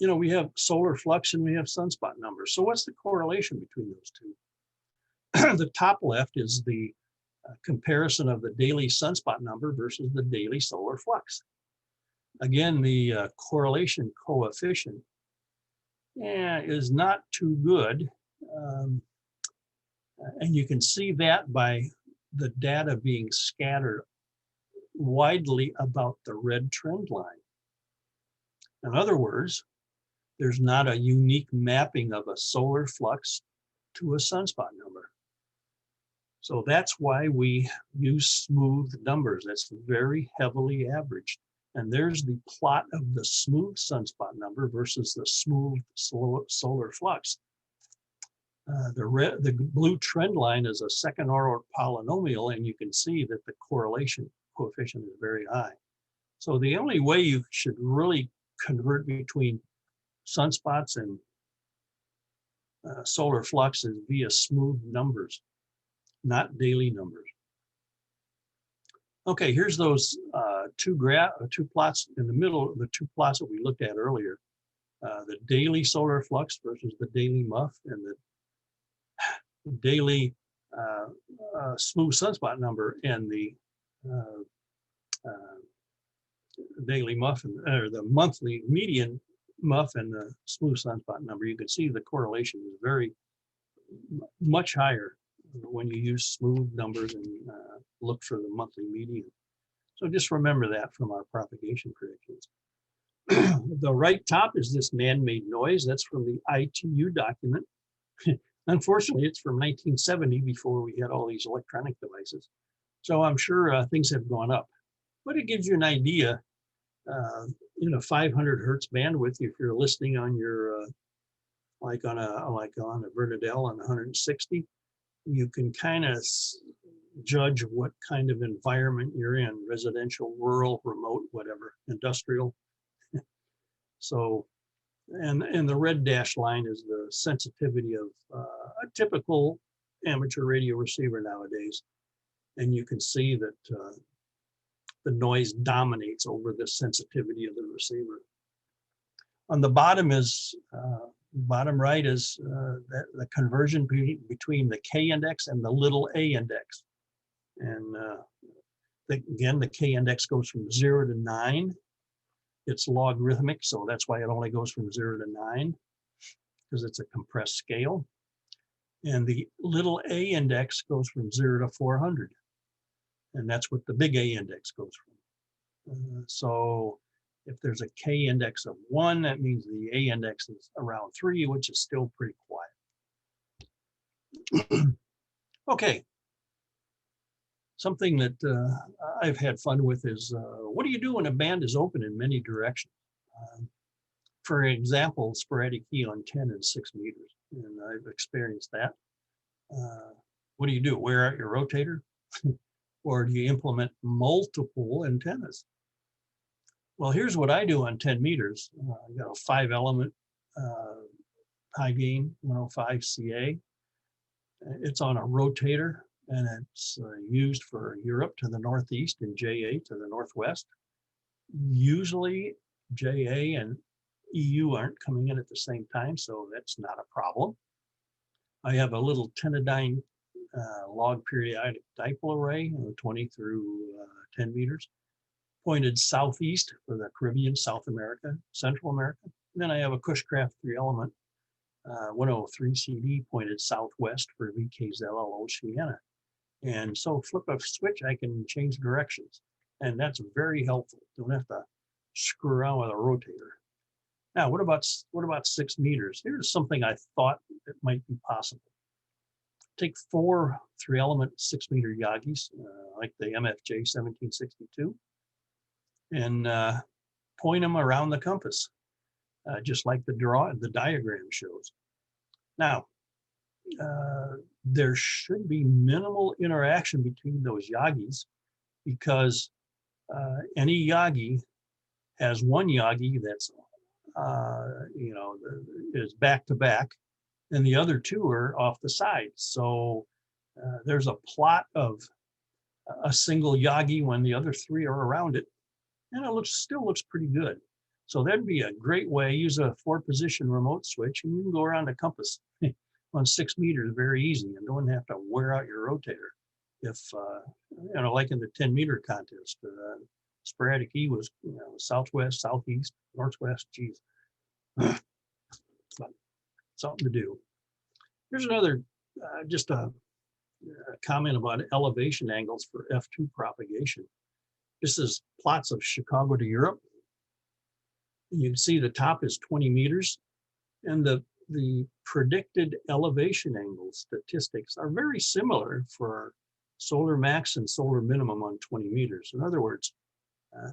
We have solar flux and we have sunspot numbers. So what's the correlation between those two? The top left is the comparison of the daily sunspot number versus the daily solar flux. Again, the correlation coefficient is not too good. And you can see that by the data being scattered widely about the red trend line. In other words, there's not a unique mapping of a solar flux to a sunspot number. So that's why we use smooth numbers. That's very heavily averaged. And there's the plot of the smooth sunspot number versus the smooth solar flux. The blue trend line is a second order polynomial, and you can see that the correlation coefficient is very high. So the only way you should really convert between sunspots and solar flux is via smooth numbers, not daily numbers. Okay, here's those two plots in the middle, the two plots that we looked at earlier. The daily solar flux versus the daily muff, and the daily smooth sunspot number and the daily muff, or the monthly median muff and the smooth sunspot number. You can see the correlation is very much higher when you use smooth numbers and look for the monthly median. So just remember that from our propagation predictions. The right top is this man-made noise. That's from the ITU document. Unfortunately, it's from 1970, before we had all these electronic devices. So I'm sure things have gone up. but it gives you an idea. In a 500 hertz bandwidth, if you're listening on your like on a Vernadell on 160, you can kind of judge what kind of environment you're in: residential, rural, remote, whatever, industrial. So, and the red dashed line is the sensitivity of a typical amateur radio receiver nowadays, and you can see that the noise dominates over the sensitivity of the receiver. On the bottom is, bottom right is the conversion between the K index and the little a index. And again, the K index goes from 0 to 9. It's logarithmic, so that's why it only goes from 0 to 9, because it's a compressed scale. And the little a index goes from 0 to 400. And that's what the big A index goes from. So if there's a K index of 1, that means the A index is around 3, which is still pretty quiet. Okay. Something that I've had fun with is, what do you do when a band is open in many directions? For example, sporadic key on 10 and 6 meters, and I've experienced that. What do you do? Wear out your rotator? Or do you implement multiple antennas? Well, here's what I do on 10 meters. I got a 5-element high gain 105 CA. It's on a rotator, and it's used for Europe to the northeast and JA to the northwest. Usually JA and EU aren't coming in at the same time, so that's not a problem. I have a little Tenedyne log periodic dipole array, 20 through 10 meters, pointed southeast for the Caribbean, South America, Central America. And then I have a Cushcraft 3-element 103 CD pointed southwest for VKZL Oceania. And so flip a switch, I can change directions. And that's very helpful. Don't have to screw around with a rotator. Now, what about 6 meters? Here's something I thought that might be possible. Take 4 3-element 6-meter Yagis, like the MFJ 1762, and point them around the compass, just like the diagram shows. Now, there should be minimal interaction between those Yagis, because any Yagi has one Yagi that's is back to back, and the other 2 are off the side. So there's a plot of a single Yagi when the other 3 are around it, and it still looks pretty good. So that'd be a great way. Use a 4-position remote switch, and you can go around the compass on 6 meters very easy, and don't have to wear out your rotator. If like in the 10-meter contest, sporadic E was southwest, southeast, northwest. Geez, something to do. Here's another just a comment about elevation angles for F2 propagation. This is plots of Chicago to Europe. You can see the top is 20 meters, and the predicted elevation angle statistics are very similar for solar max and solar minimum on 20 meters. In other words,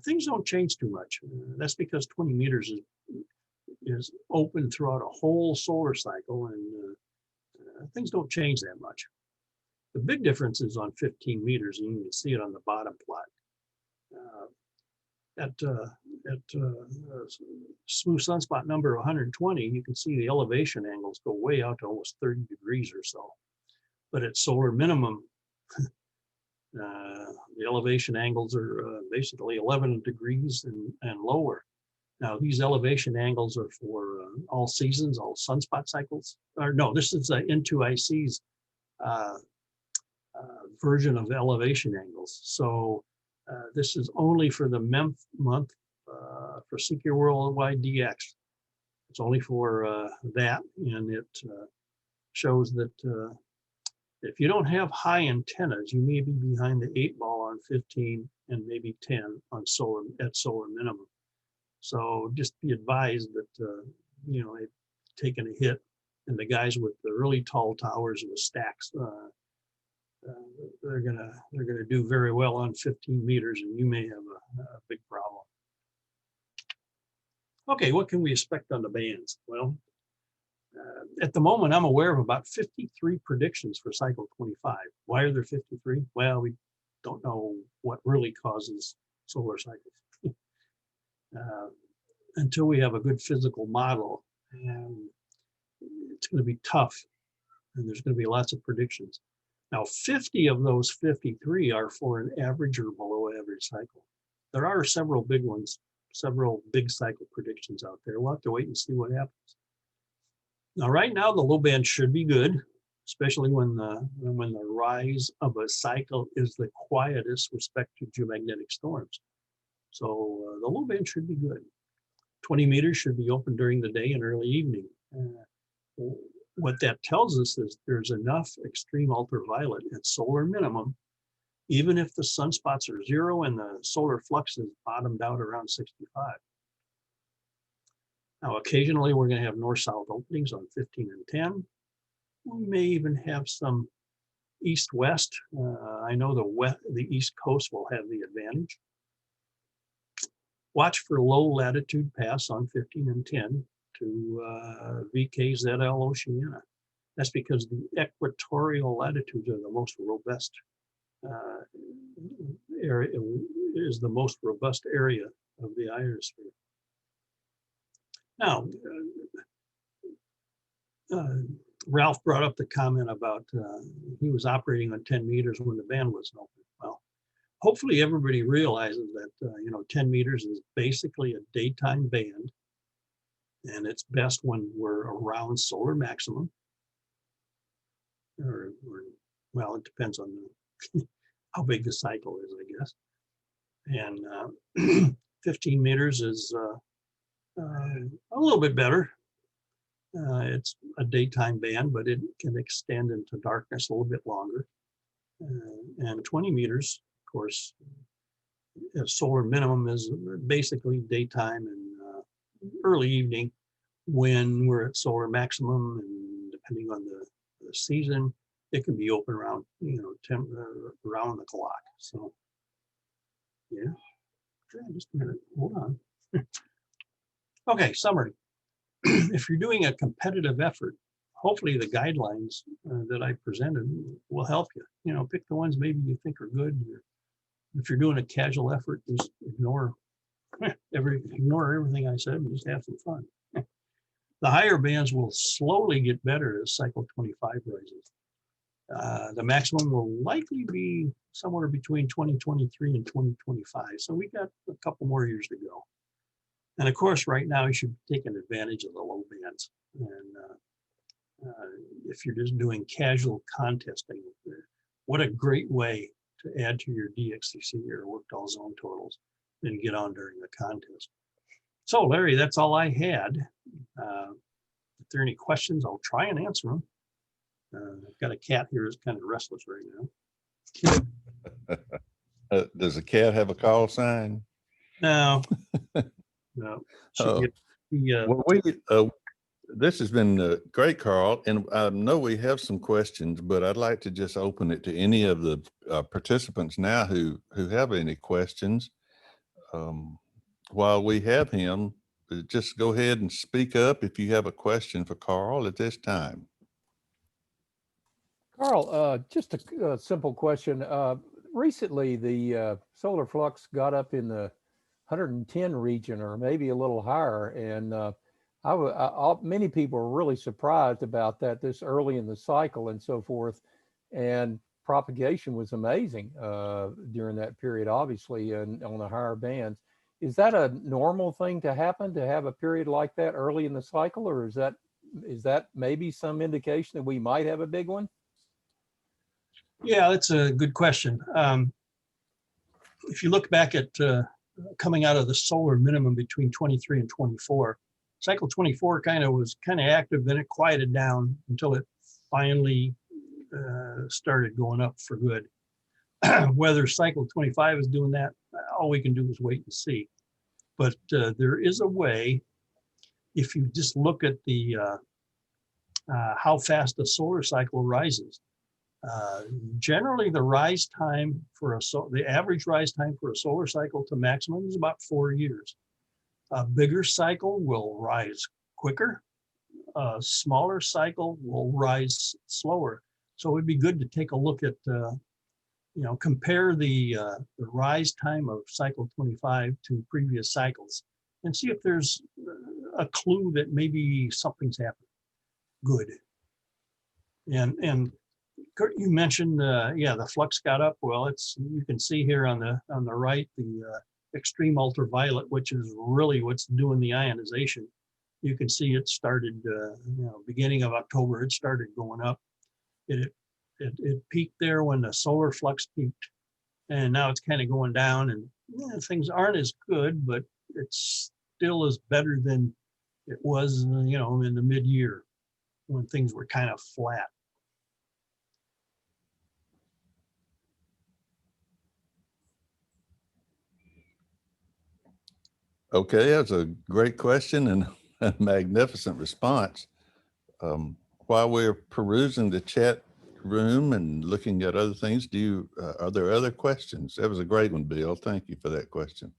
things don't change too much. That's because 20 meters is open throughout a whole solar cycle, and things don't change that much. The big difference is on 15 meters, and you can see it on the bottom plot. At smooth sunspot number 120, you can see the elevation angles go way out to almost 30 degrees or so. But at solar minimum, the elevation angles are basically 11 degrees and lower. Now, these elevation angles are for all seasons, all sunspot cycles. Or no, this is N2IC's version of elevation angles. So this is only for the month for CQ Worldwide DX. It's only for that, and it shows that if you don't have high antennas, you may be behind the 8 ball on 15 and maybe 10 on solar minimum. So just be advised that they've taken a hit, and the guys with the really tall towers with stacks they're gonna do very well on 15 meters, and you may have a big problem. Okay, what can we expect on the bands? Well, at the moment, I'm aware of about 53 predictions for cycle 25. Why are there 53? Well, we don't know what really causes solar cycles until we have a good physical model, and it's going to be tough, and there's going to be lots of predictions. Now, 50 of those 53 are for an average or below average cycle. There are several big ones, several big cycle predictions out there. We'll have to wait and see what happens. Now, right now, the low band should be good, especially when the rise of a cycle is the quietest with respect to geomagnetic storms. So the low band should be good. 20 meters should be open during the day and early evening. What that tells us is there's enough extreme ultraviolet at solar minimum, even if the sunspots are 0 and the solar flux is bottomed out around 65. Now, occasionally we're going to have north-south openings on 15 and 10. We may even have some east-west. I know the East Coast will have the advantage. Watch for low latitude pass on 15 and 10 to VKZL Oceania. That's because the equatorial latitudes are the most robust area, is the most robust area of the ionosphere. Now, Ralph brought up the comment about he was operating on 10 meters when the band wasn't open. Well, hopefully everybody realizes that 10 meters is basically a daytime band, and it's best when we're around solar maximum. Or well, it depends on how big the cycle is, I guess. And 15 meters is a little bit better. It's a daytime band, but it can extend into darkness a little bit longer. And 20 meters, of course, solar minimum is basically daytime and early evening when we're at solar maximum, and depending on the season, it can be open around around the clock. So yeah, just a minute, hold on. Okay, summary. If you're doing a competitive effort, hopefully the guidelines that I presented will help you. Pick the ones maybe you think are good. If you're doing a casual effort, just ignore everything I said and just have some fun. The higher bands will slowly get better as cycle 25 rises. The maximum will likely be somewhere between 2023 and 2025. So we got a couple more years to go. And of course, right now you should be taking advantage of the low bands. And if you're just doing casual contesting, what a great way to add to your DXCC or worked all zone totals and get on during the contest. So Larry, that's all I had. If there are any questions, I'll try and answer them. I've got a cat here who's kind of restless right now. Does a cat have a call sign? No, no. Well, this has been great, Carl, and I know we have some questions, but I'd like to just open it to any of the participants now who have any questions. While we have him, just go ahead and speak up if you have a question for Carl at this time. Carl, just a simple question. Recently, the solar flux got up in the 110 region, or maybe a little higher, and many people were really surprised about that this early in the cycle and so forth. And propagation was amazing during that period, obviously, and on the higher bands. Is that a normal thing to happen, to have a period like that early in the cycle, or is that maybe some indication that we might have a big one? Yeah, that's a good question. If you look back at coming out of the solar minimum between 23 and 24, cycle 24 was kind of active, then it quieted down until it finally started going up for good. Whether cycle 25 is doing that, all we can do is wait and see. But there is a way, if you just look at the how fast the solar cycle rises. Generally, the rise time for the average rise time for a solar cycle to maximum is about 4 years. A bigger cycle will rise quicker. A smaller cycle will rise slower. So it'd be good to take a look at, compare the rise time of cycle 25 to previous cycles and see if there's a clue that maybe something's happened good. And Kurt, you mentioned, the flux got up. Well, you can see here on the right, the extreme ultraviolet, which is really what's doing the ionization. You can see it started, beginning of October, it started going up. It peaked there when the solar flux peaked, and now it's kind of going down, and things aren't as good, but it still is better than it was, in the mid-year when things were kind of flat. Okay, that's a great question and a magnificent response. While we're perusing the chat room and looking at other things, are there other questions? That was a great one, Bill. Thank you for that question.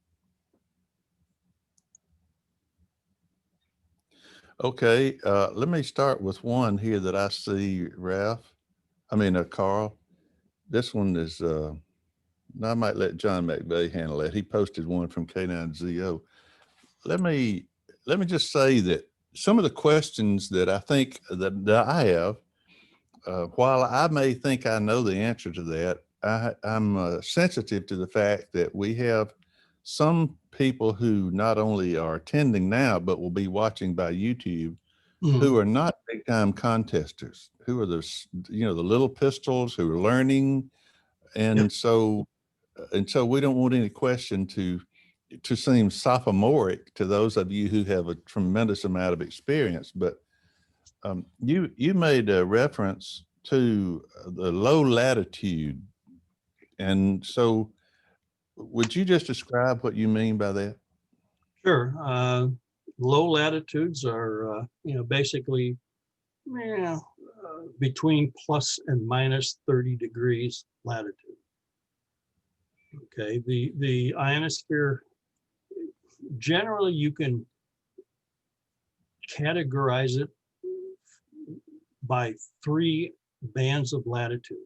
Okay, let me start with one here that I see, Carl. This one is, I might let John McVeigh handle that. He posted one from K9LA. Let me just say that some of the questions that I think that I have, while I may think I know the answer to that, I'm sensitive to the fact that we have some people who not only are attending now, but will be watching by YouTube, who are not big time contesters, who are the little pistols who are learning. And so we don't want any question to seem sophomoric to those of you who have a tremendous amount of experience. But you made a reference to the low latitude. And so would you just describe what you mean by that? Sure. Low latitudes are, basically between plus and minus 30 degrees latitude. Okay, the ionosphere, generally you can categorize it by 3 bands of latitude.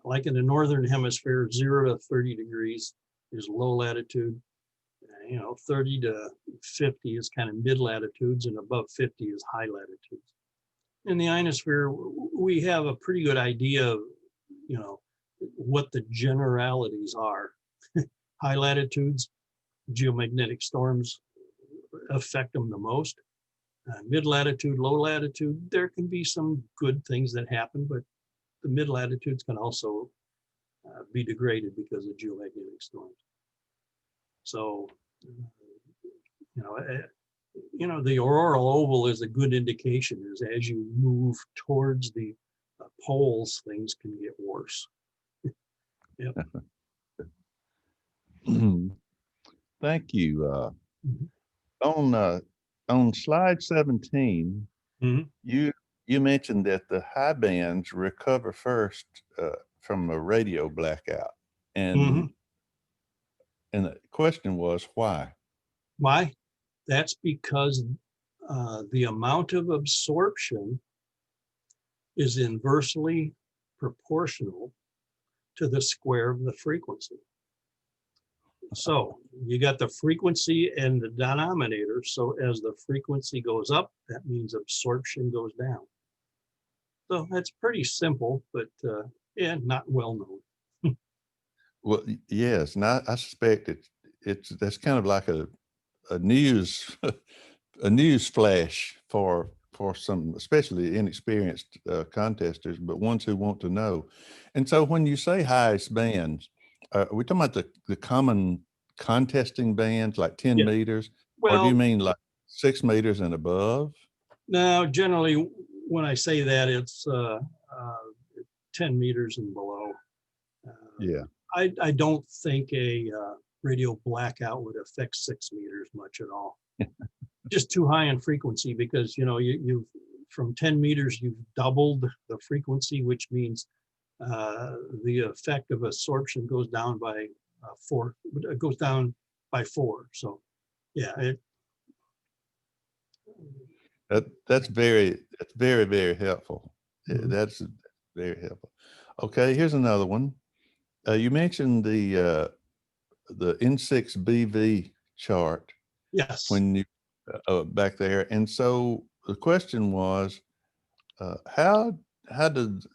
Like in the northern hemisphere, 0 to 30 degrees is low latitude. 30 to 50 is kind of mid latitudes, and above 50 is high latitudes. In the ionosphere, we have a pretty good idea of, what the generalities are. High latitudes, geomagnetic storms affect them the most. Mid latitude, low latitude, there can be some good things that happen, but the mid latitudes can also be degraded because of geomagnetic storms. So, the auroral oval is a good indication. Is as you move towards the poles, things can get worse. Yep. Thank you. On slide 17, you mentioned that the high bands recover first from a radio blackout, and the question was why? Why? That's because the amount of absorption is inversely proportional to the square of the frequency. So you got the frequency and the denominator. So as the frequency goes up, that means absorption goes down. So that's pretty simple, but not well known. Well, yes, and I suspect that's kind of like a news a news flash for some, especially inexperienced contesters, but ones who want to know. And so when you say highest bands, are we talking about the common contesting bands like 10 meters? Or do you mean like 6 meters and above? No, generally when I say that, it's 10 meters and below. I don't think a radio blackout would affect 6 meters much at all. Just too high in frequency, because you from 10 meters, you've doubled the frequency, which means the effect of absorption goes down by 4. It goes down by 4. So, yeah, That's very very helpful. Mhm. That's very helpful. Okay, here's another one. You mentioned the N6BV chart yes. when you back there, and so the question was, how does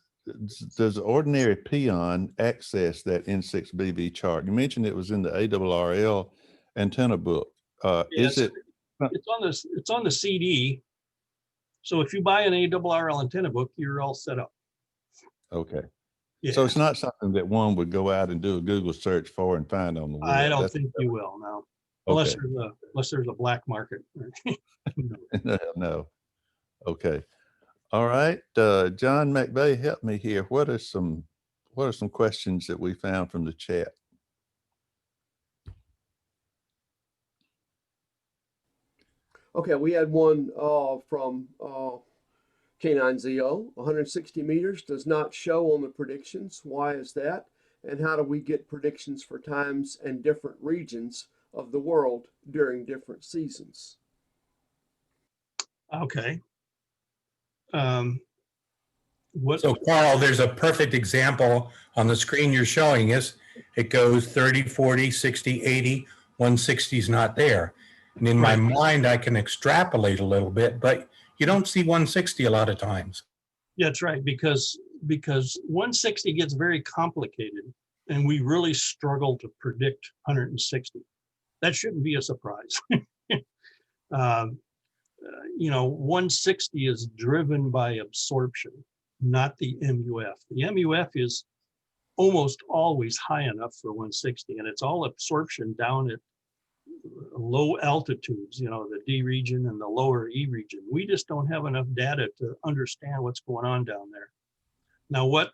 ordinary peon access that N6BV chart? You mentioned it was in the ARRL antenna book. Yeah, Is it? it's on the CD. So if you buy an ARRL antenna book, you're all set up. Okay. Yeah, So it's not something that one would go out and do a Google search for and find on the web. I don't think you will now, unless Okay. there's a black market. No. Okay. All right. John McVeigh, help me here. What are some questions that we found from the chat? Okay, we had one from K9LA. 160 meters does not show on the predictions. Why is that? And how do we get predictions for times and different regions of the world during different seasons? Okay. So Carl, there's a perfect example on the screen you're showing us. It goes 30, 40, 60, 80, 160 is not there. And in my mind, I can extrapolate a little bit, but you don't see 160 a lot of times. Yeah, that's right, because 160 gets very complicated, and we really struggle to predict 160. That shouldn't be a surprise. 160 is driven by absorption, not the MUF. The MUF is almost always high enough for 160, and it's all absorption down at low altitudes, the D region and the lower E region. We just don't have enough data to understand what's going on down there. Now, what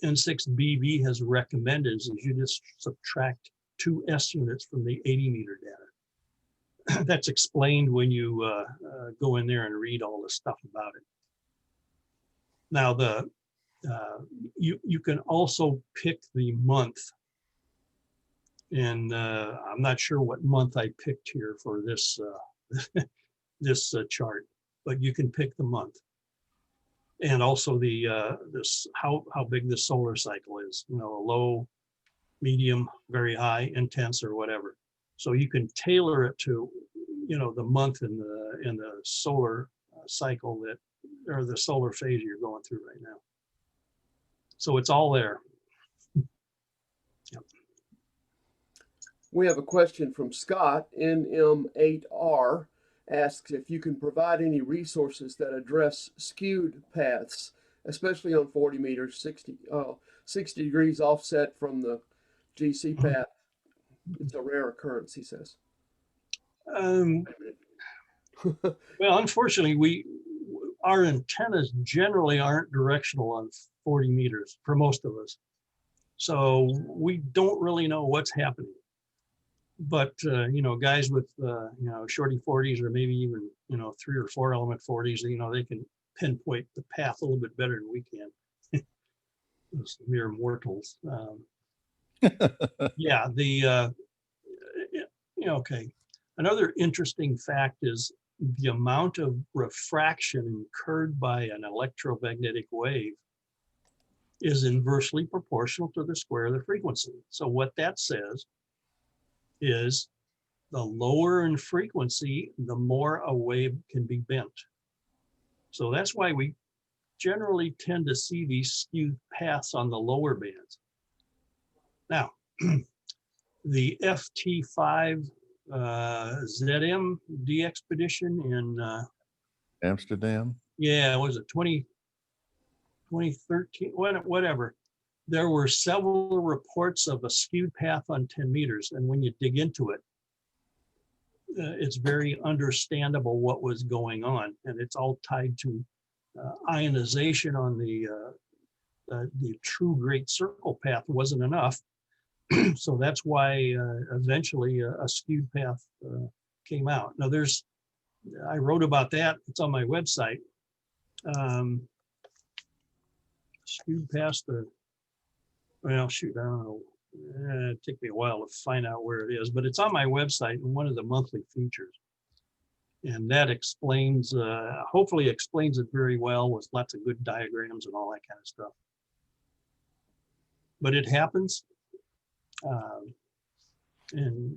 N6BV has recommended is you just subtract 2 S units from the 80 meter data. That's explained when you go in there and read all the stuff about it. Now, you can also pick the month. And I'm not sure what month I picked here for this this chart, but you can pick the month, and also the how big the solar cycle is. Low, medium, very high, intense, or whatever. So you can tailor it to the month in the solar cycle or the solar phase you're going through right now. So it's all there. Yep. We have a question from Scott. NM8R asks if you can provide any resources that address skewed paths, especially on 40 meters, 60 degrees offset from the GC path. It's a rare occurrence, he says. Well, unfortunately, our antennas generally aren't directional on 40 meters for most of us. So we don't really know what's happening. But, guys with, shorty 40s or maybe even, 3 or 4 element 40s, they can pinpoint the path a little bit better than we can. Those mere mortals. Yeah, okay. Another interesting fact is the amount of refraction incurred by an electromagnetic wave is inversely proportional to the square of the frequency. So what that says is the lower in frequency, the more a wave can be bent. So that's why we generally tend to see these skewed paths on the lower bands. Now, the FT5 ZMD expedition in Amsterdam. Yeah, was it 2013, whatever. There were several reports of a skewed path on 10 meters. And when you dig into it, it's very understandable what was going on. And it's all tied to ionization on the true great circle path wasn't enough. So that's why eventually a skewed path came out. Now I wrote about that, it's on my website. skewed past the, well, shoot, I don't know. It took me a while to find out where it is, but it's on my website in one of the monthly features. And that explains, hopefully explains it very well with lots of good diagrams and all that kind of stuff. But it happens. And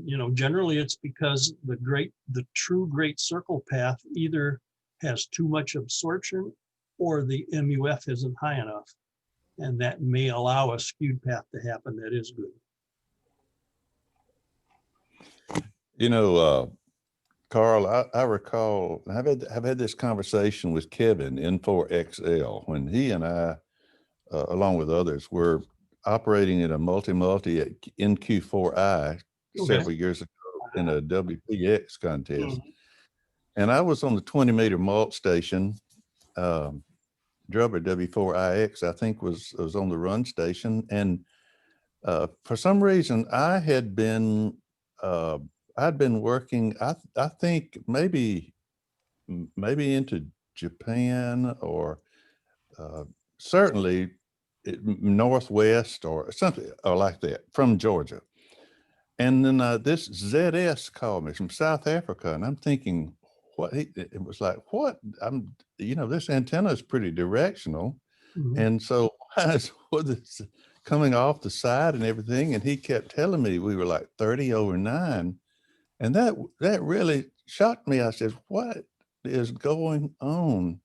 you know, generally it's because the true great circle path either has too much absorption or the MUF isn't high enough. And that may allow a skewed path to happen. That is good. You know, Carl, I recall I've had this conversation with Kevin N4XL when he and I, along with others, were operating in a multi at NQ4I several years ago in a WPX contest. And I was on the 20-meter malt station. Drubber W4IX, I think, was on the run station. And for some reason, I'd been working, I think maybe into Japan or certainly Northwest or something or like that from Georgia. And then this ZS called me from South Africa, and I'm thinking, it was like, what? You know, this antenna is pretty directional. And so what is coming off the side and everything? And he kept telling me we were like 30/9. And that really shocked me. I said, what is going on?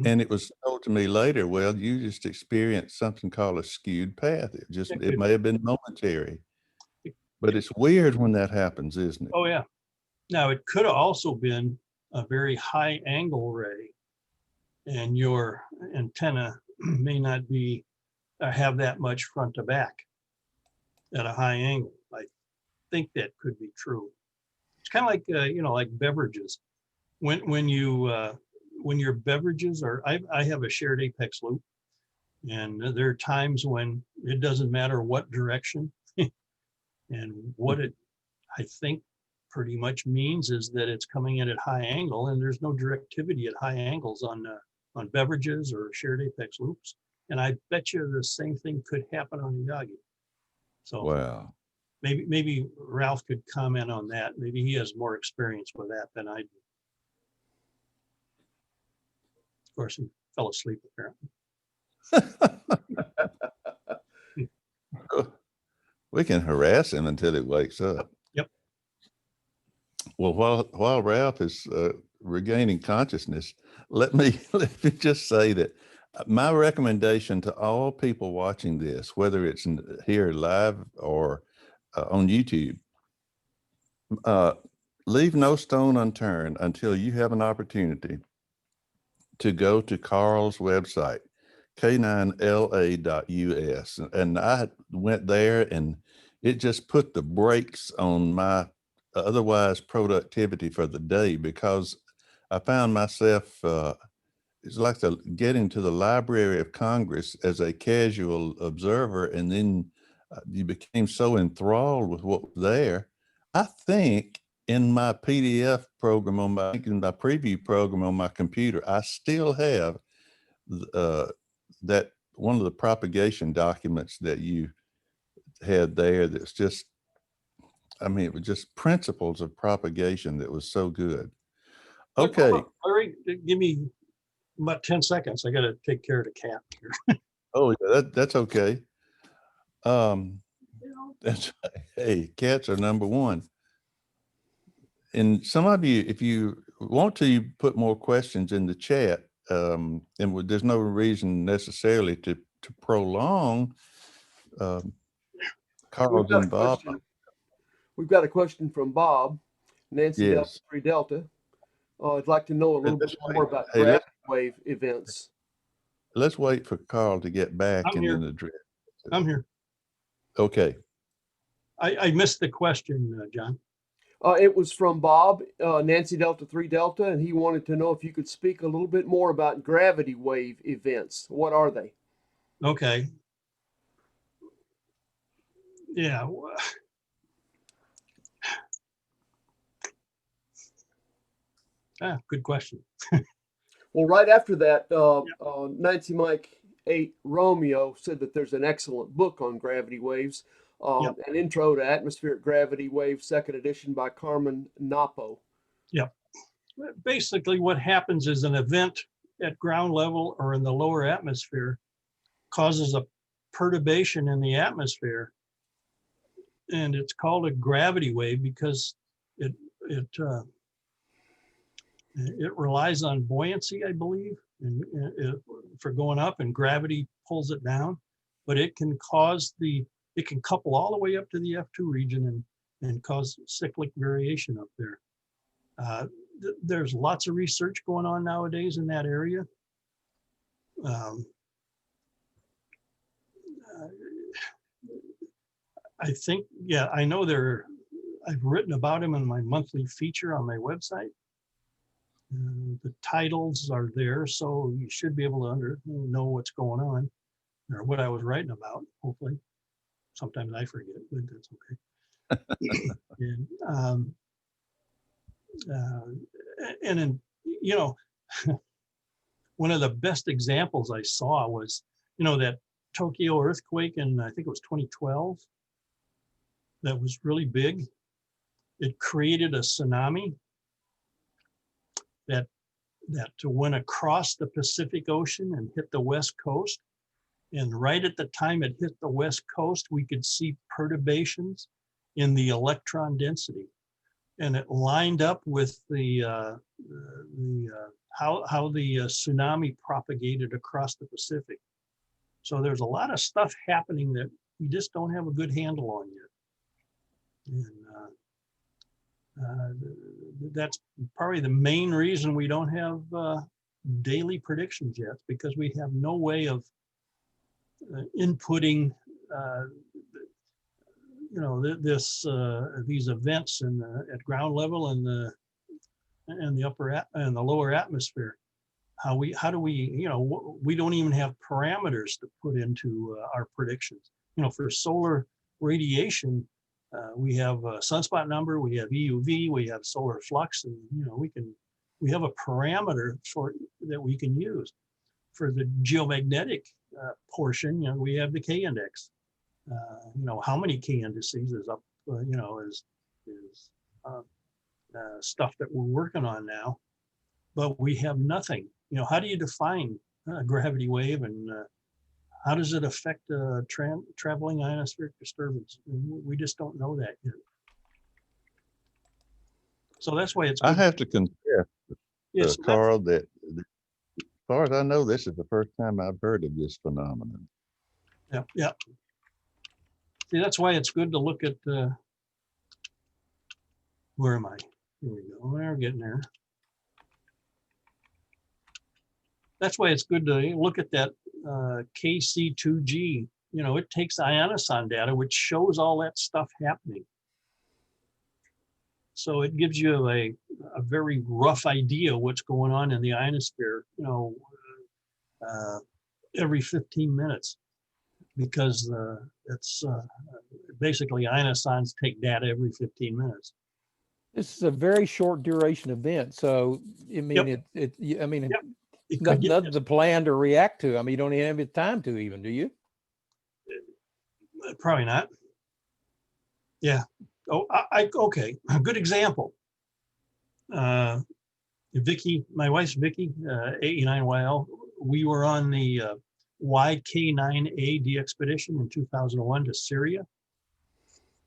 And it was told to me later, well, you just experienced something called a skewed path. It may have been momentary, but it's weird when that happens, isn't it? Oh yeah. Now it could have also been a very high angle ray, and your antenna may not be have that much front to back at a high angle. I think that could be true. It's kind of like you know, like beverages. When your beverages are, I have a shared apex loop, and there are times when it doesn't matter what direction, and what it, I think, pretty much means is that it's coming in at high angle, and there's no directivity at high angles on beverages or shared apex loops. And I bet you the same thing could happen on Yagi. So wow. Maybe Ralph could comment on that. Maybe he has more experience with that than I do. Of course, he fell asleep apparently. We can harass him until he wakes up. Yep. Well, while Ralph is regaining consciousness, let me just say that my recommendation to all people watching this, whether it's here live or on YouTube, leave no stone unturned until you have an opportunity to go to Carl's website, K9LA.us. And I went there, and it just put the brakes on my otherwise productivity for the day, because I found myself, it's like getting to the Library of Congress as a casual observer, and then you became so enthralled with what was there. I think in my PDF program in my preview program on my computer, I still have that one of the propagation documents that you had there. That's just, I mean, it was just principles of propagation that was so good. Okay. Larry, give me about 10 seconds. I got to take care of the cat here. Oh, yeah, that's okay. That's, hey, cats are number one. And some of you, if you want to put more questions in the chat, and there's no reason necessarily to prolong Carl's involvement. We've got a question from Bob, Nancy Yes. Delta 3 Delta. I'd like to know a little bit more about Hey, gravity wave events. Let's wait for Carl to get back I'm here. in the drift. I'm here. Okay. I missed the question, John. It was from Bob, Nancy Delta 3 Delta, and he wanted to know if you could speak a little bit more about gravity wave events. What are they? Okay. Yeah. Good question. Well, right after that, Yeah. Nancy Mike 8 Romeo said that there's an excellent book on gravity waves, Yep. An Intro to Atmospheric Gravity Waves, second edition by Carmen Napo. Yep. Basically, what happens is an event at ground level or in the lower atmosphere causes a perturbation in the atmosphere, and it's called a gravity wave because it it it relies on buoyancy, I believe, and for going up, and gravity pulls it down. But it can couple all the way up to the F2 region and cause cyclic variation up there. There's lots of research going on nowadays in that area. I think, yeah, I know I've written about him in my monthly feature on my website. The titles are there, so you should be able to know what's going on or what I was writing about, hopefully. Sometimes I forget, but that's okay. And you know, one of the best examples I saw was, that Tokyo earthquake in, I think it was 2012, that was really big. It created a tsunami that went across the Pacific Ocean and hit the West Coast. And right at the time it hit the West Coast, we could see perturbations in the electron density. And it lined up with how the tsunami propagated across the Pacific. So there's a lot of stuff happening that we just don't have a good handle on yet. And that's probably the main reason we don't have daily predictions yet, because we have no way of inputting these events at ground level and the upper and the lower atmosphere. How do we we don't even have parameters to put into our predictions. For solar radiation, we have a sunspot number, we have EUV, we have solar flux, and we have a parameter that we can use. For the geomagnetic portion, we have the K index. How many K indices is up, is stuff that we're working on now, but we have nothing. How do you define a gravity wave, and how does it affect traveling ionospheric disturbance? We just don't know that yet. So that's why it's good. I have to confess, Yes, Carl, that as far as I know, this is the first time I've heard of this phenomenon. Yeah. See, that's why it's good to look at, where am I? Here we go, we're getting there. That's why it's good to look at that KC2G. It takes ionoson data, which shows all that stuff happening. So it gives you a very rough idea what's going on in the ionosphere, every 15 minutes, because it's basically ionosons take data every 15 minutes. This is a very short duration event, so I mean, Yep. It's nothing to plan to react to. I mean, you don't even have time to even, do you? Probably not. Yeah. Oh, okay. A good example. Vicky, my wife's Vicky, K9LA. We were on the K9A expedition in 2001 to Syria.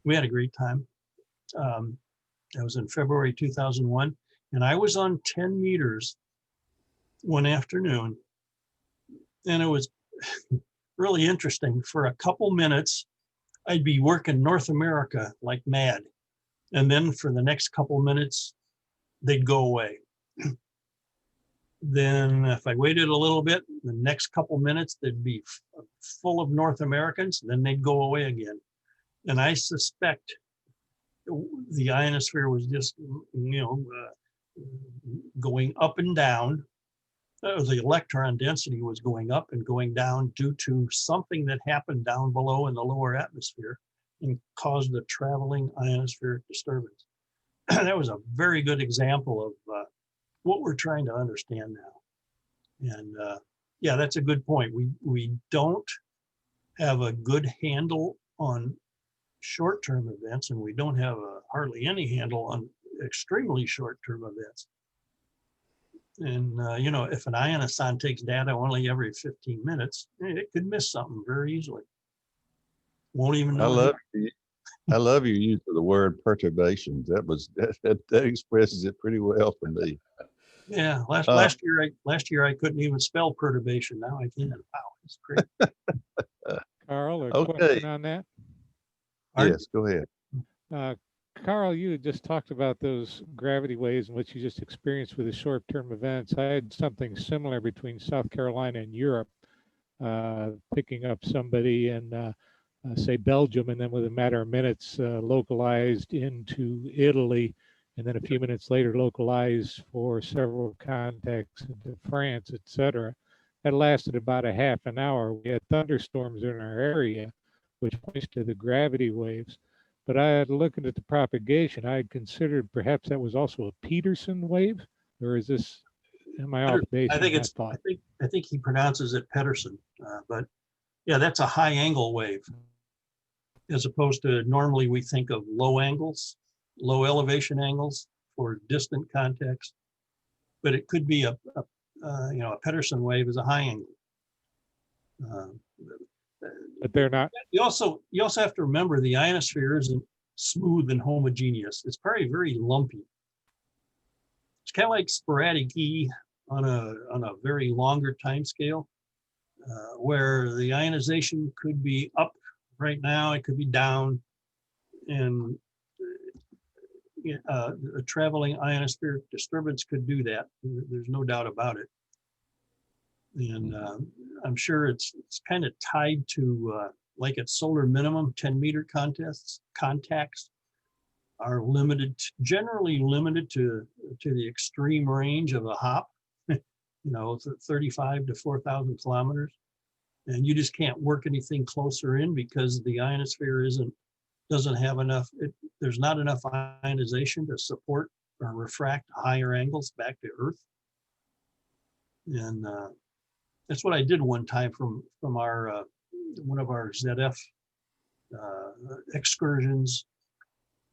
We had a great time. That was in February 2001, and I was on 10 meters one afternoon, and it was really interesting. For a couple minutes, I'd be working North America like mad, and then for the next couple minutes, they'd go away. Then if I waited a little bit, the next couple minutes, they'd be full of North Americans, then they'd go away again. And I suspect the ionosphere was just, going up and down. The electron density was going up and going down due to something that happened down below in the lower atmosphere and caused a traveling ionospheric disturbance. That was a very good example of what we're trying to understand now. And yeah, that's a good point. We don't have a good handle on short-term events, and we don't have hardly any handle on extremely short-term events. And you know, if an ionoson takes data only every 15 minutes, it could miss something very easily. Won't even I know. love I love your use of the word perturbations. That expresses it pretty well for me. Yeah, last year I couldn't even spell perturbation. Now I can. Wow, it's great. Carl, a Okay. question on that? Pardon? Yes, go ahead. Carl, you had just talked about those gravity waves and what you just experienced with the short-term events. I had something similar between South Carolina and Europe, picking up somebody in, say, Belgium, and then with a matter of minutes, localized into Italy, and then a few minutes later, localized for several contacts into France, etc. That lasted about a half an hour. We had thunderstorms in our area, which points to the gravity waves. But I had looking at the propagation, I had considered perhaps that was also a Peterson wave, or is this, am I off base I on think that it's. thought? I think he pronounces it Pedersen, but yeah, that's a high angle wave, as opposed to normally we think of low angles, low elevation angles for distant contacts. But it could be a you know, a Pedersen wave is a high angle. But they're not. You also have to remember the ionosphere isn't smooth and homogeneous. It's very lumpy. It's kind of like sporadic E on a very longer time scale, where the ionization could be up right now, it could be down, and a traveling ionospheric disturbance could do that. There's no doubt about it. And I'm sure it's kind of tied to like at solar minimum, 10-meter contacts are generally limited to the extreme range of a hop, you know, 35 to 4,000 kilometers. And you just can't work anything closer in because the ionosphere doesn't have enough, there's not enough ionization to support or refract higher angles back to Earth. And that's what I did one time from our one of our ZF excursions.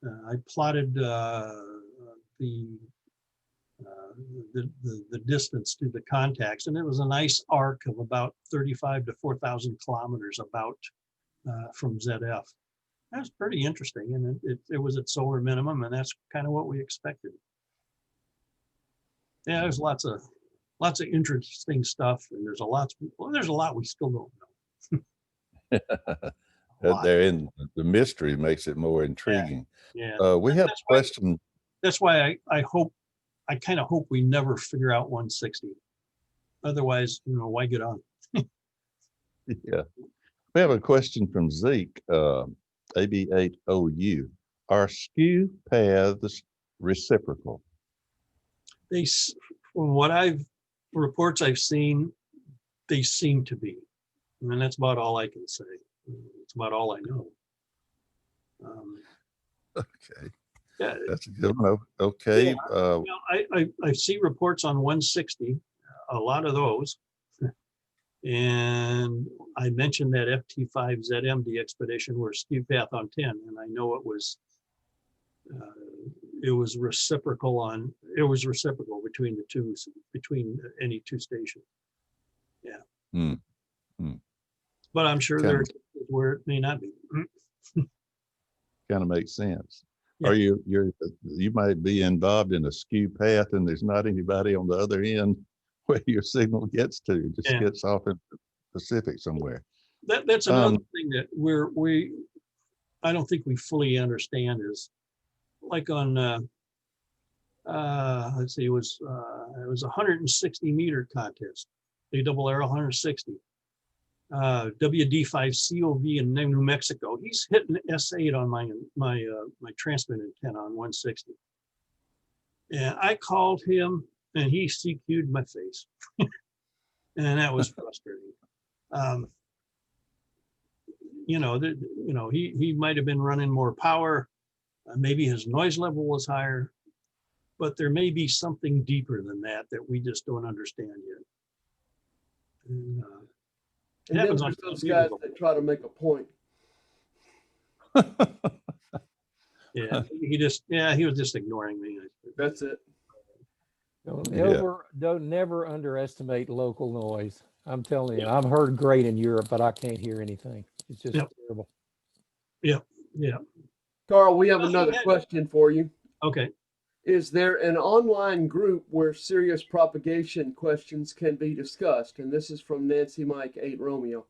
I plotted the distance to the contacts, and it was a nice arc of about 35 to 4,000 kilometers about from ZF. That was pretty interesting, and it was at solar minimum, and that's kind of what we expected. Yeah, there's lots of interesting stuff, and there's a lot we still don't know. The mystery makes it more intriguing. Yeah. We have a question. That's why I kind of hope we never figure out 160. Otherwise, you know, why get on? Yeah. We have a question from Zeke, AB8OU. Are skew paths reciprocal? From what reports I've seen, they seem to be. And that's about all I can say. It's about all I know. Okay. Yeah, That's a good one. Okay. Yeah, I see reports on 160, a lot of those. And I mentioned that FT5 ZMD expedition where skew path on 10, and I know it was reciprocal between the two, between any two stations. Yeah. But I'm sure there are cases where it may not be. Kind of makes sense. Yeah. Or you might be involved in a skew path and there's not anybody on the other end where your signal gets to. It just gets off in the Pacific somewhere. That's another thing that I don't think we fully understand is like on let's see, it was a 160 meter contest, a double arrow 160. WD5COV in New Mexico. He's hitting S8 on my transmit antenna on 160. And I called him and he CQ'd my face. And that was frustrating. He might have been running more power. Maybe his noise level was higher, but there may be something deeper than that we just don't understand yet. And, it And then happens on there's those computers. guys that try to make a point. Yeah, he was just ignoring me. That's it. Don't never underestimate local noise. I'm telling you, I'm heard great in Europe, but I can't hear anything. It's just terrible. Yeah. Carl, we have Well, another question for you. Okay. Is there an online group where serious propagation questions can be discussed? And this is from Nancy Mike 8 Romeo.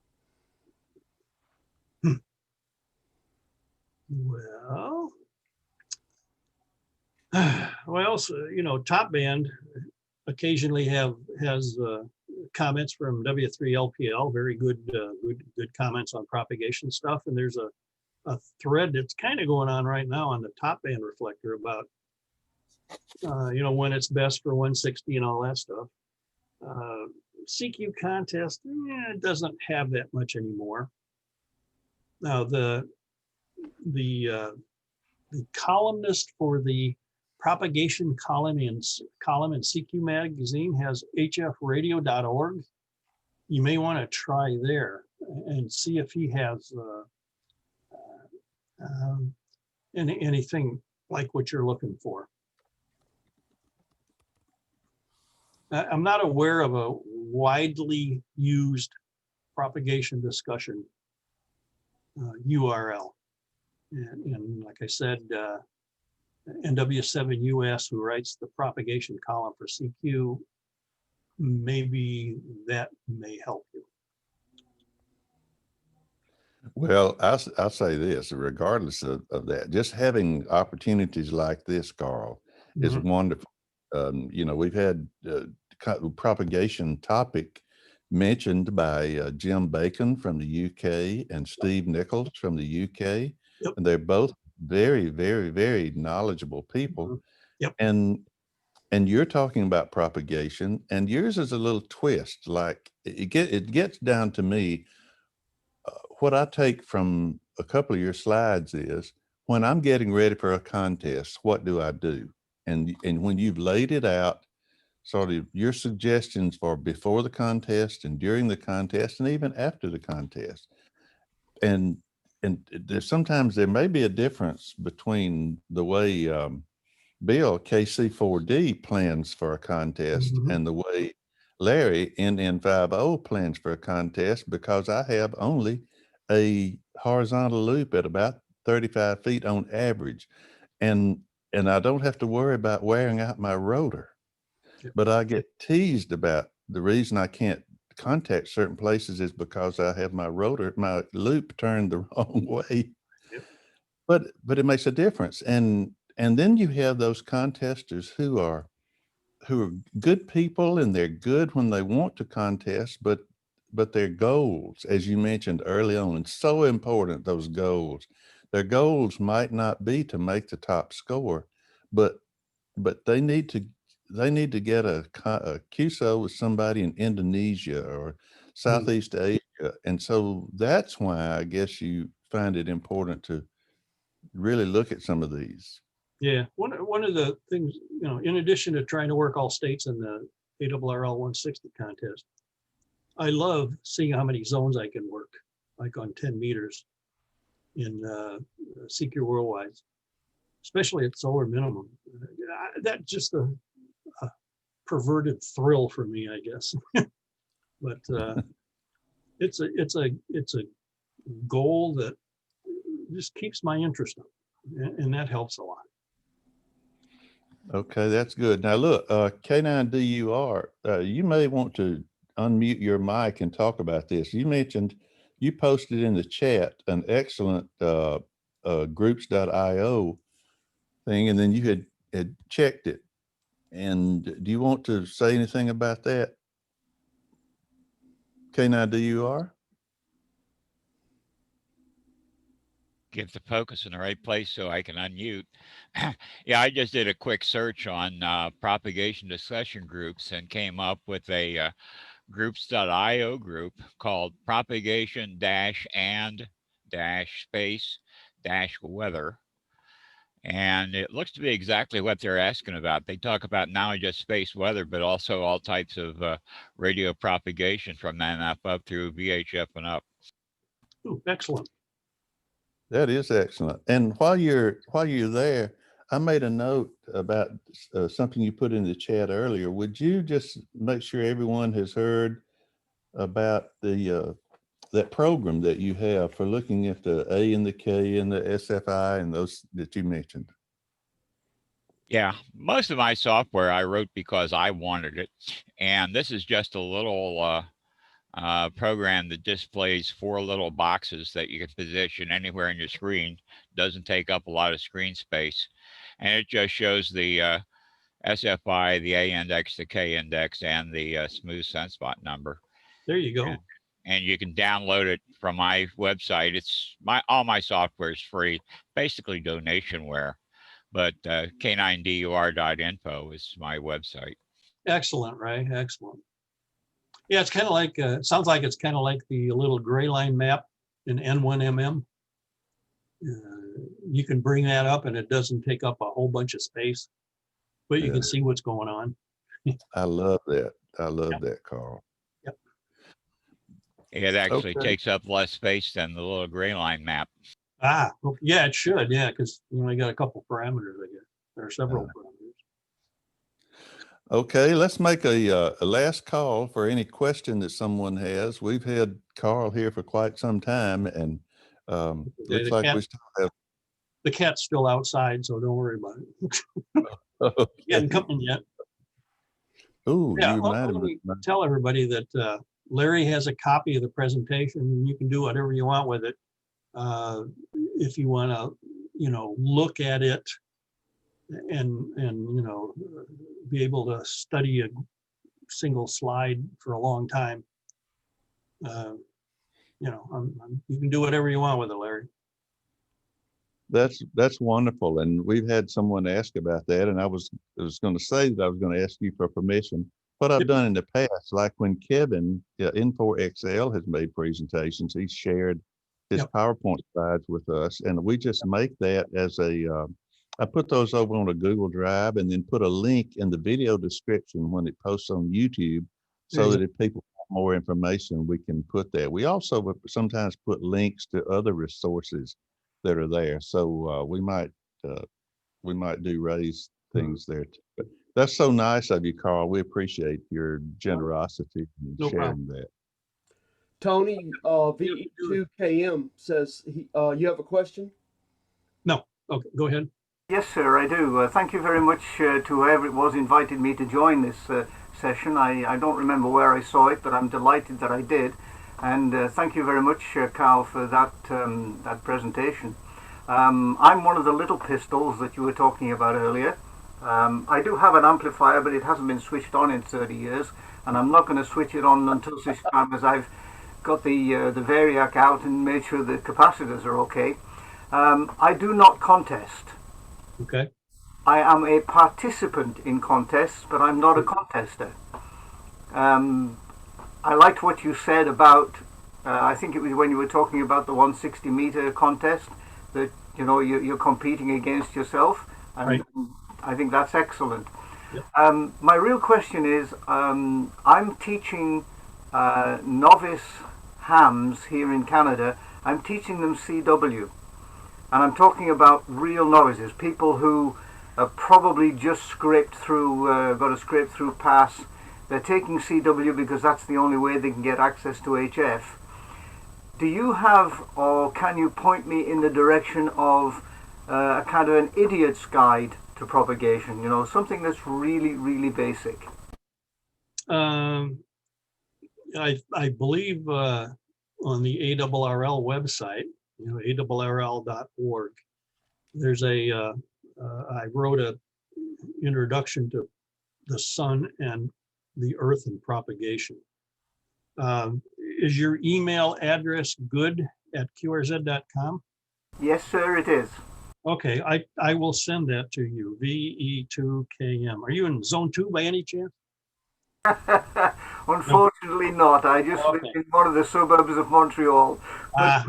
Well, so, Top Band occasionally has comments from W3LPL, very good comments on propagation stuff. And there's a thread that's kind of going on right now on the Top Band reflector about when it's best for 160 and all that stuff. CQ contest, it doesn't have that much anymore. Now the columnist for the propagation column in CQ magazine has hfradio.org. You may want to try there and see if he has anything like what you're looking for. I'm not aware of a widely used propagation discussion URL. And like I said, NW7US, who writes the propagation column for CQ, maybe that may help you. Well, I'll say this, regardless of that, just having opportunities like this, Carl, is wonderful. We've had propagation topic mentioned by Jim Bacon from the UK and Steve Nichols from the UK. Yep. And they're both very, very, very knowledgeable people. Yep. And you're talking about propagation, and yours is a little twist. Like it gets down to me. What I take from a couple of your slides is when I'm getting ready for a contest, what do I do? And when you've laid it out, sort of your suggestions for before the contest and during the contest and even after the contest. And there's sometimes there may be a difference between the way Bill KC4D plans for a contest and the way Larry NN50 plans for a contest, because I have only a horizontal loop at about 35 feet on average. And I don't have to worry about wearing out my rotor. But I get teased about the reason I can't contact certain places is because I have my loop turned the wrong way. Yep. But it makes a difference. And then you have those contesters who are good people, and they're good when they want to contest, but their goals, as you mentioned early on, so important, those goals. Their goals might not be to make the top score, but they need to get a QSO with somebody in Indonesia or Southeast Asia. And so that's why I guess you find it important to really look at some of these. Yeah, one of the things, in addition to trying to work all states in the ARRL 160 contest, I love seeing how many zones I can work, like on 10 meters in CQ Worldwide, especially at solar minimum. That's just a perverted thrill for me, I guess. But it's a goal that just keeps my interest up, and that helps a lot. Okay, that's good. Now look, K9DUR, you may want to unmute your mic and talk about this. You mentioned, you posted in the chat an excellent groups.io thing, and then you had checked it. And do you want to say anything about that? K9DUR? Get the focus in the right place so I can unmute. Yeah, I just did a quick search on propagation discussion groups and came up with a groups.io group called propagation-and-space-weather. And it looks to be exactly what they're asking about. They talk about not only just space weather, but also all types of radio propagation from NANF up through VHF and up. Ooh, excellent. That is excellent. And while you're there, I made a note about something you put in the chat earlier. Would you just make sure everyone has heard about the that program that you have for looking at the A and the K and the SFI and those that you mentioned? Yeah, most of my software I wrote because I wanted it. And this is just a little program that displays 4 little boxes that you can position anywhere on your screen. Doesn't take up a lot of screen space. And it just shows the SFI, the A index, the K index, and the smooth sunspot number. There you go. And you can download it from my website. It's all my software is free, basically donationware. But K9DUR.info is my website. Excellent, right? Excellent. Yeah, it's kind of like, sounds like it's kind of like the little gray line map in N1MM. You can bring that up and it doesn't take up a whole bunch of space, but you can see what's going on. I love that. I love that, Carl. Yep. It actually takes up less space than the little gray line map. Ah, okay. Yeah, it should. Yeah, because you only got a couple parameters, I guess. There are several parameters. Okay, let's make a last call for any question that someone has. We've had Carl here for quite some time, and looks like we still have. The cat's still outside, so don't worry about it. Okay. He hasn't come in yet. Ooh, Yeah, you let me tell everybody that Larry has a copy of the presentation, and you can do whatever you want with it. If you want to, look at it and be able to study a single slide for a long time, you can do whatever you want with it, Larry. That's wonderful, and we've had someone ask about that, and I was going to say that I was going to ask you for permission. What I've done in the past, like when Kevin N4XL has made presentations, he's shared his PowerPoint slides with us, and we just make that as I put those over on a Google Drive and then put a link in the video description when it posts on YouTube, so that if people want more information, we can put that. We also sometimes put links to other resources that are there, so we might do raise things there too. But that's so nice of you, Carl. We appreciate your generosity in sharing that. Tony, VE2KM says you have a question? No. Okay, go ahead. Yes, sir, I do. Thank you very much to whoever it was invited me to join this session. I don't remember where I saw it, but I'm delighted that I did. And thank you very much, Carl, for that presentation. I'm one of the little pistols that you were talking about earlier. I do have an amplifier, but it hasn't been switched on in 30 years, and I'm not going to switch it on until such time as I've got the variac out and made sure the capacitors are okay. I do not contest. Okay. I am a participant in contests, but I'm not a contester. I liked what you said about, I think it was when you were talking about the 160-meter contest, that you're competing against yourself, and right. I think that's excellent. Yep. My real question is, I'm teaching novice hams here in Canada. I'm teaching them CW, and I'm talking about real novices, people who have probably just scraped through, got a scrape through pass. They're taking CW because that's the only way they can get access to HF. Do you have, or can you point me in the direction of a kind of an idiot's guide to propagation? Something that's really, really basic. I believe on the ARRL website, ARRL.org, there's I wrote a introduction to the sun and the earth and propagation. Is your email address good at qrz.com? Yes, sir, it is. Okay, I will send that to you, VE2KM. Are you in zone 2 by any chance? Unfortunately not. I just live in one of the suburbs of Montreal.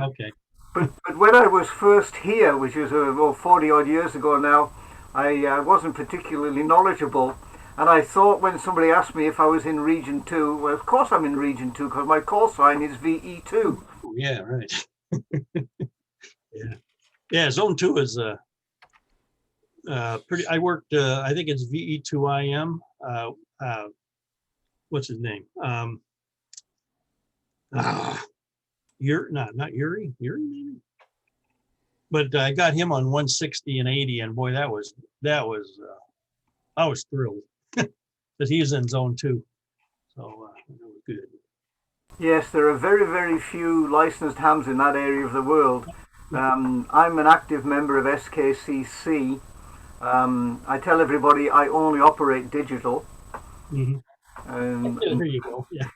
Okay. But when I was first here, which is about 40 odd years ago now, I wasn't particularly knowledgeable. And I thought when somebody asked me if I was in Region 2, well, of course I'm in Region 2 because my call sign is VE2. Yeah, right. Yeah. Yeah, Zone 2 is pretty, I worked, I think it's VE2IM. What's his name? Not Yuri maybe? But I got him on 160 and 80, and boy, I was thrilled that he's in Zone 2. So that was good. Yes, there are very, very few licensed hams in that area of the world. I'm an active member of SKCC. I tell everybody I only operate digital. Mm-hmm. There you go. Yeah.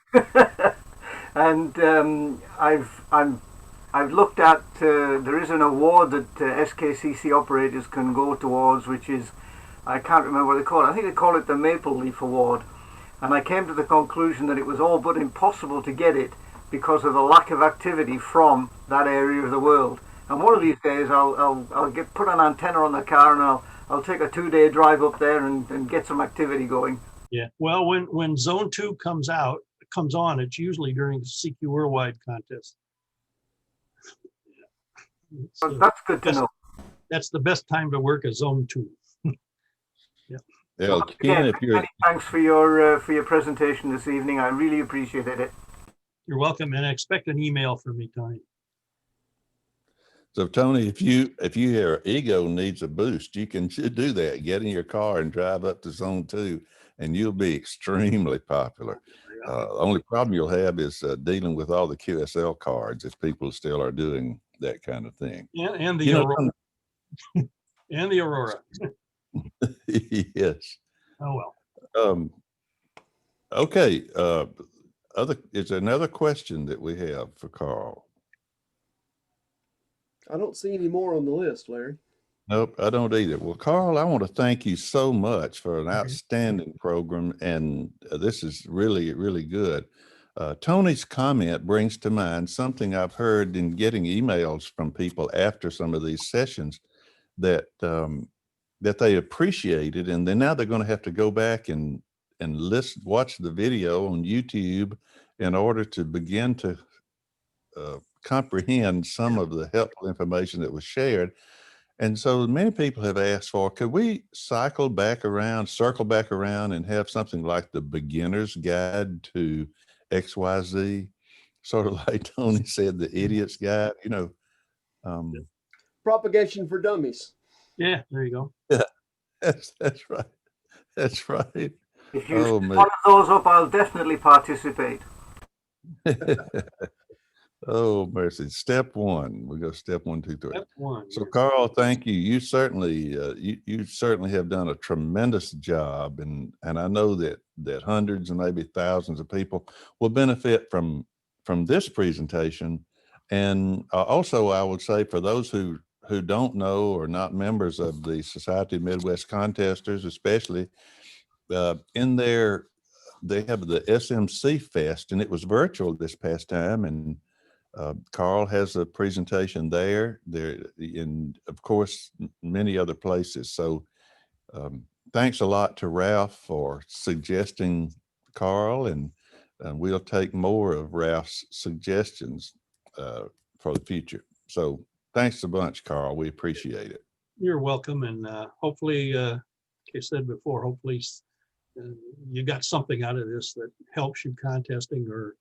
And I've looked at there is an award that SKCC operators can go towards, which is, I can't remember what they call it. I think they call it the Maple Leaf Award. And I came to the conclusion that it was all but impossible to get it because of the lack of activity from that area of the world. And one of these days I'll put an antenna on the car and I'll take a 2-day drive up there and get some activity going. Yeah. Well, when Zone 2 comes on, it's usually during the CQ Worldwide contest. So that's good to know. That's the best time to work a Zone 2. Yeah. Yeah, Ken, if you're many thanks for your presentation this evening. I really appreciated it. You're welcome, and I expect an email from me, Tony. So Tony, if your ego needs a boost, you can do that. Get in your car and drive up to Zone 2, and you'll be extremely popular. The only problem you'll have is dealing with all the QSL cards if people still are doing that kind of thing. And the Aurora. And the Aurora. Yes. Oh well. Okay. Is there another question that we have for Carl? I don't see any more on the list, Larry. Nope, I don't either. Well, Carl, I want to thank you so much for an outstanding program, and this is really, really good. Tony's comment brings to mind something I've heard in getting emails from people after some of these sessions that they appreciated, and then now they're going to have to go back and watch the video on YouTube in order to begin to comprehend some of the helpful information that was shared. And so many people have asked for, could we circle back around and have something like the beginner's guide to XYZ, sort of like Tony said, the idiot's guide, Propagation for dummies. Yeah, there you go. Yeah, that's right. That's right. If you set one of those up, I'll definitely participate. Oh, mercy. Step 1. We go step 1, 2, 3. Step 1. So Carl, thank you. You certainly have done a tremendous job. And I know that hundreds and maybe thousands of people will benefit from this presentation. And also I would say for those who don't know or not members of the Society of Midwest Contesters, especially in there, they have the SMC Fest, and it was virtual this past time. And Carl has a presentation there, and of course, many other places. So thanks a lot to Ralph for suggesting Carl, and we'll take more of Ralph's suggestions for the future. So thanks a bunch, Carl. We appreciate it. You're welcome. And hopefully, like I said before, hopefully you got something out of this that helps you contesting or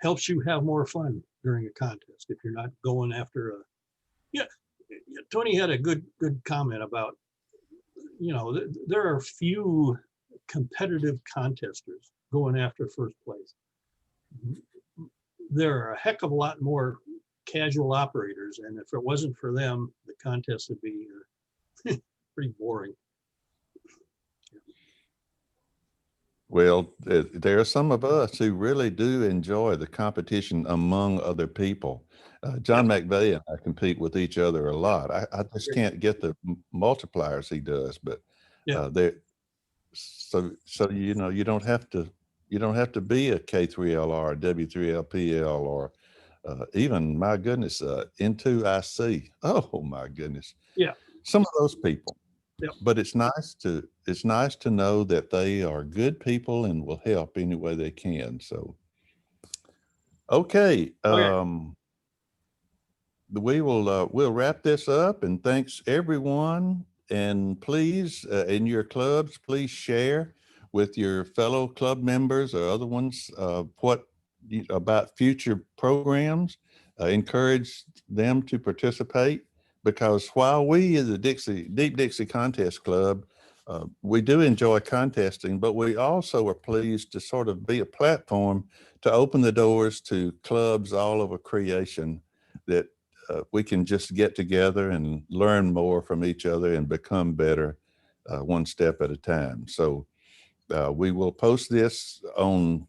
helps you have more fun during a contest if you're not going after Tony had a good comment about, there are few competitive contesters going after first place. There are a heck of a lot more casual operators, and if it wasn't for them, the contest would be pretty boring. Well, there are some of us who really do enjoy the competition among other people. John McVeigh and I compete with each other a lot. I just can't get the multipliers he does, but so you don't have to be a K3LR, W3LPL, or even my goodness, Into IC. Oh my goodness. Yeah. Some of those people. Yep. But it's nice to know that they are good people and will help any way they can. So, okay. Okay. We'll wrap this up, and thanks everyone. And please, in your clubs, please share with your fellow club members or other ones about future programs. Encourage them to participate, because while we as the Deep Dixie Contest Club, we do enjoy contesting, but we also are pleased to sort of be a platform to open the doors to clubs all over creation that we can just get together and learn more from each other and become better one step at a time. So we will post this on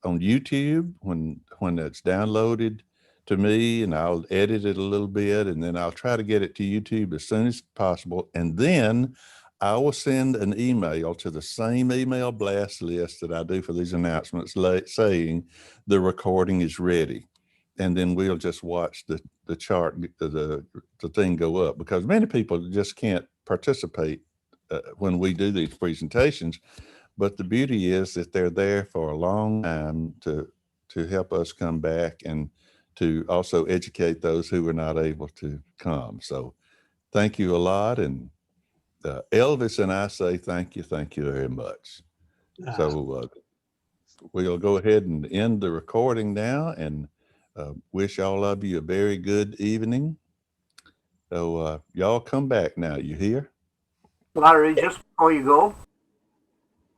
YouTube when it's downloaded to me, and I'll edit it a little bit, and then I'll try to get it to YouTube as soon as possible. And then I will send an email to the same email blast list that I do for these announcements, saying the recording is ready. And then we'll just watch the chart, the thing go up, because many people just can't participate when we do these presentations. But the beauty is that they're there for a long time to help us come back and to also educate those who were not able to come. So thank you a lot. And Elvis and I say thank you very much. So we'll go ahead and end the recording now, and wish all of you a very good evening. So y'all come back now. You hear? Larry, just before you go,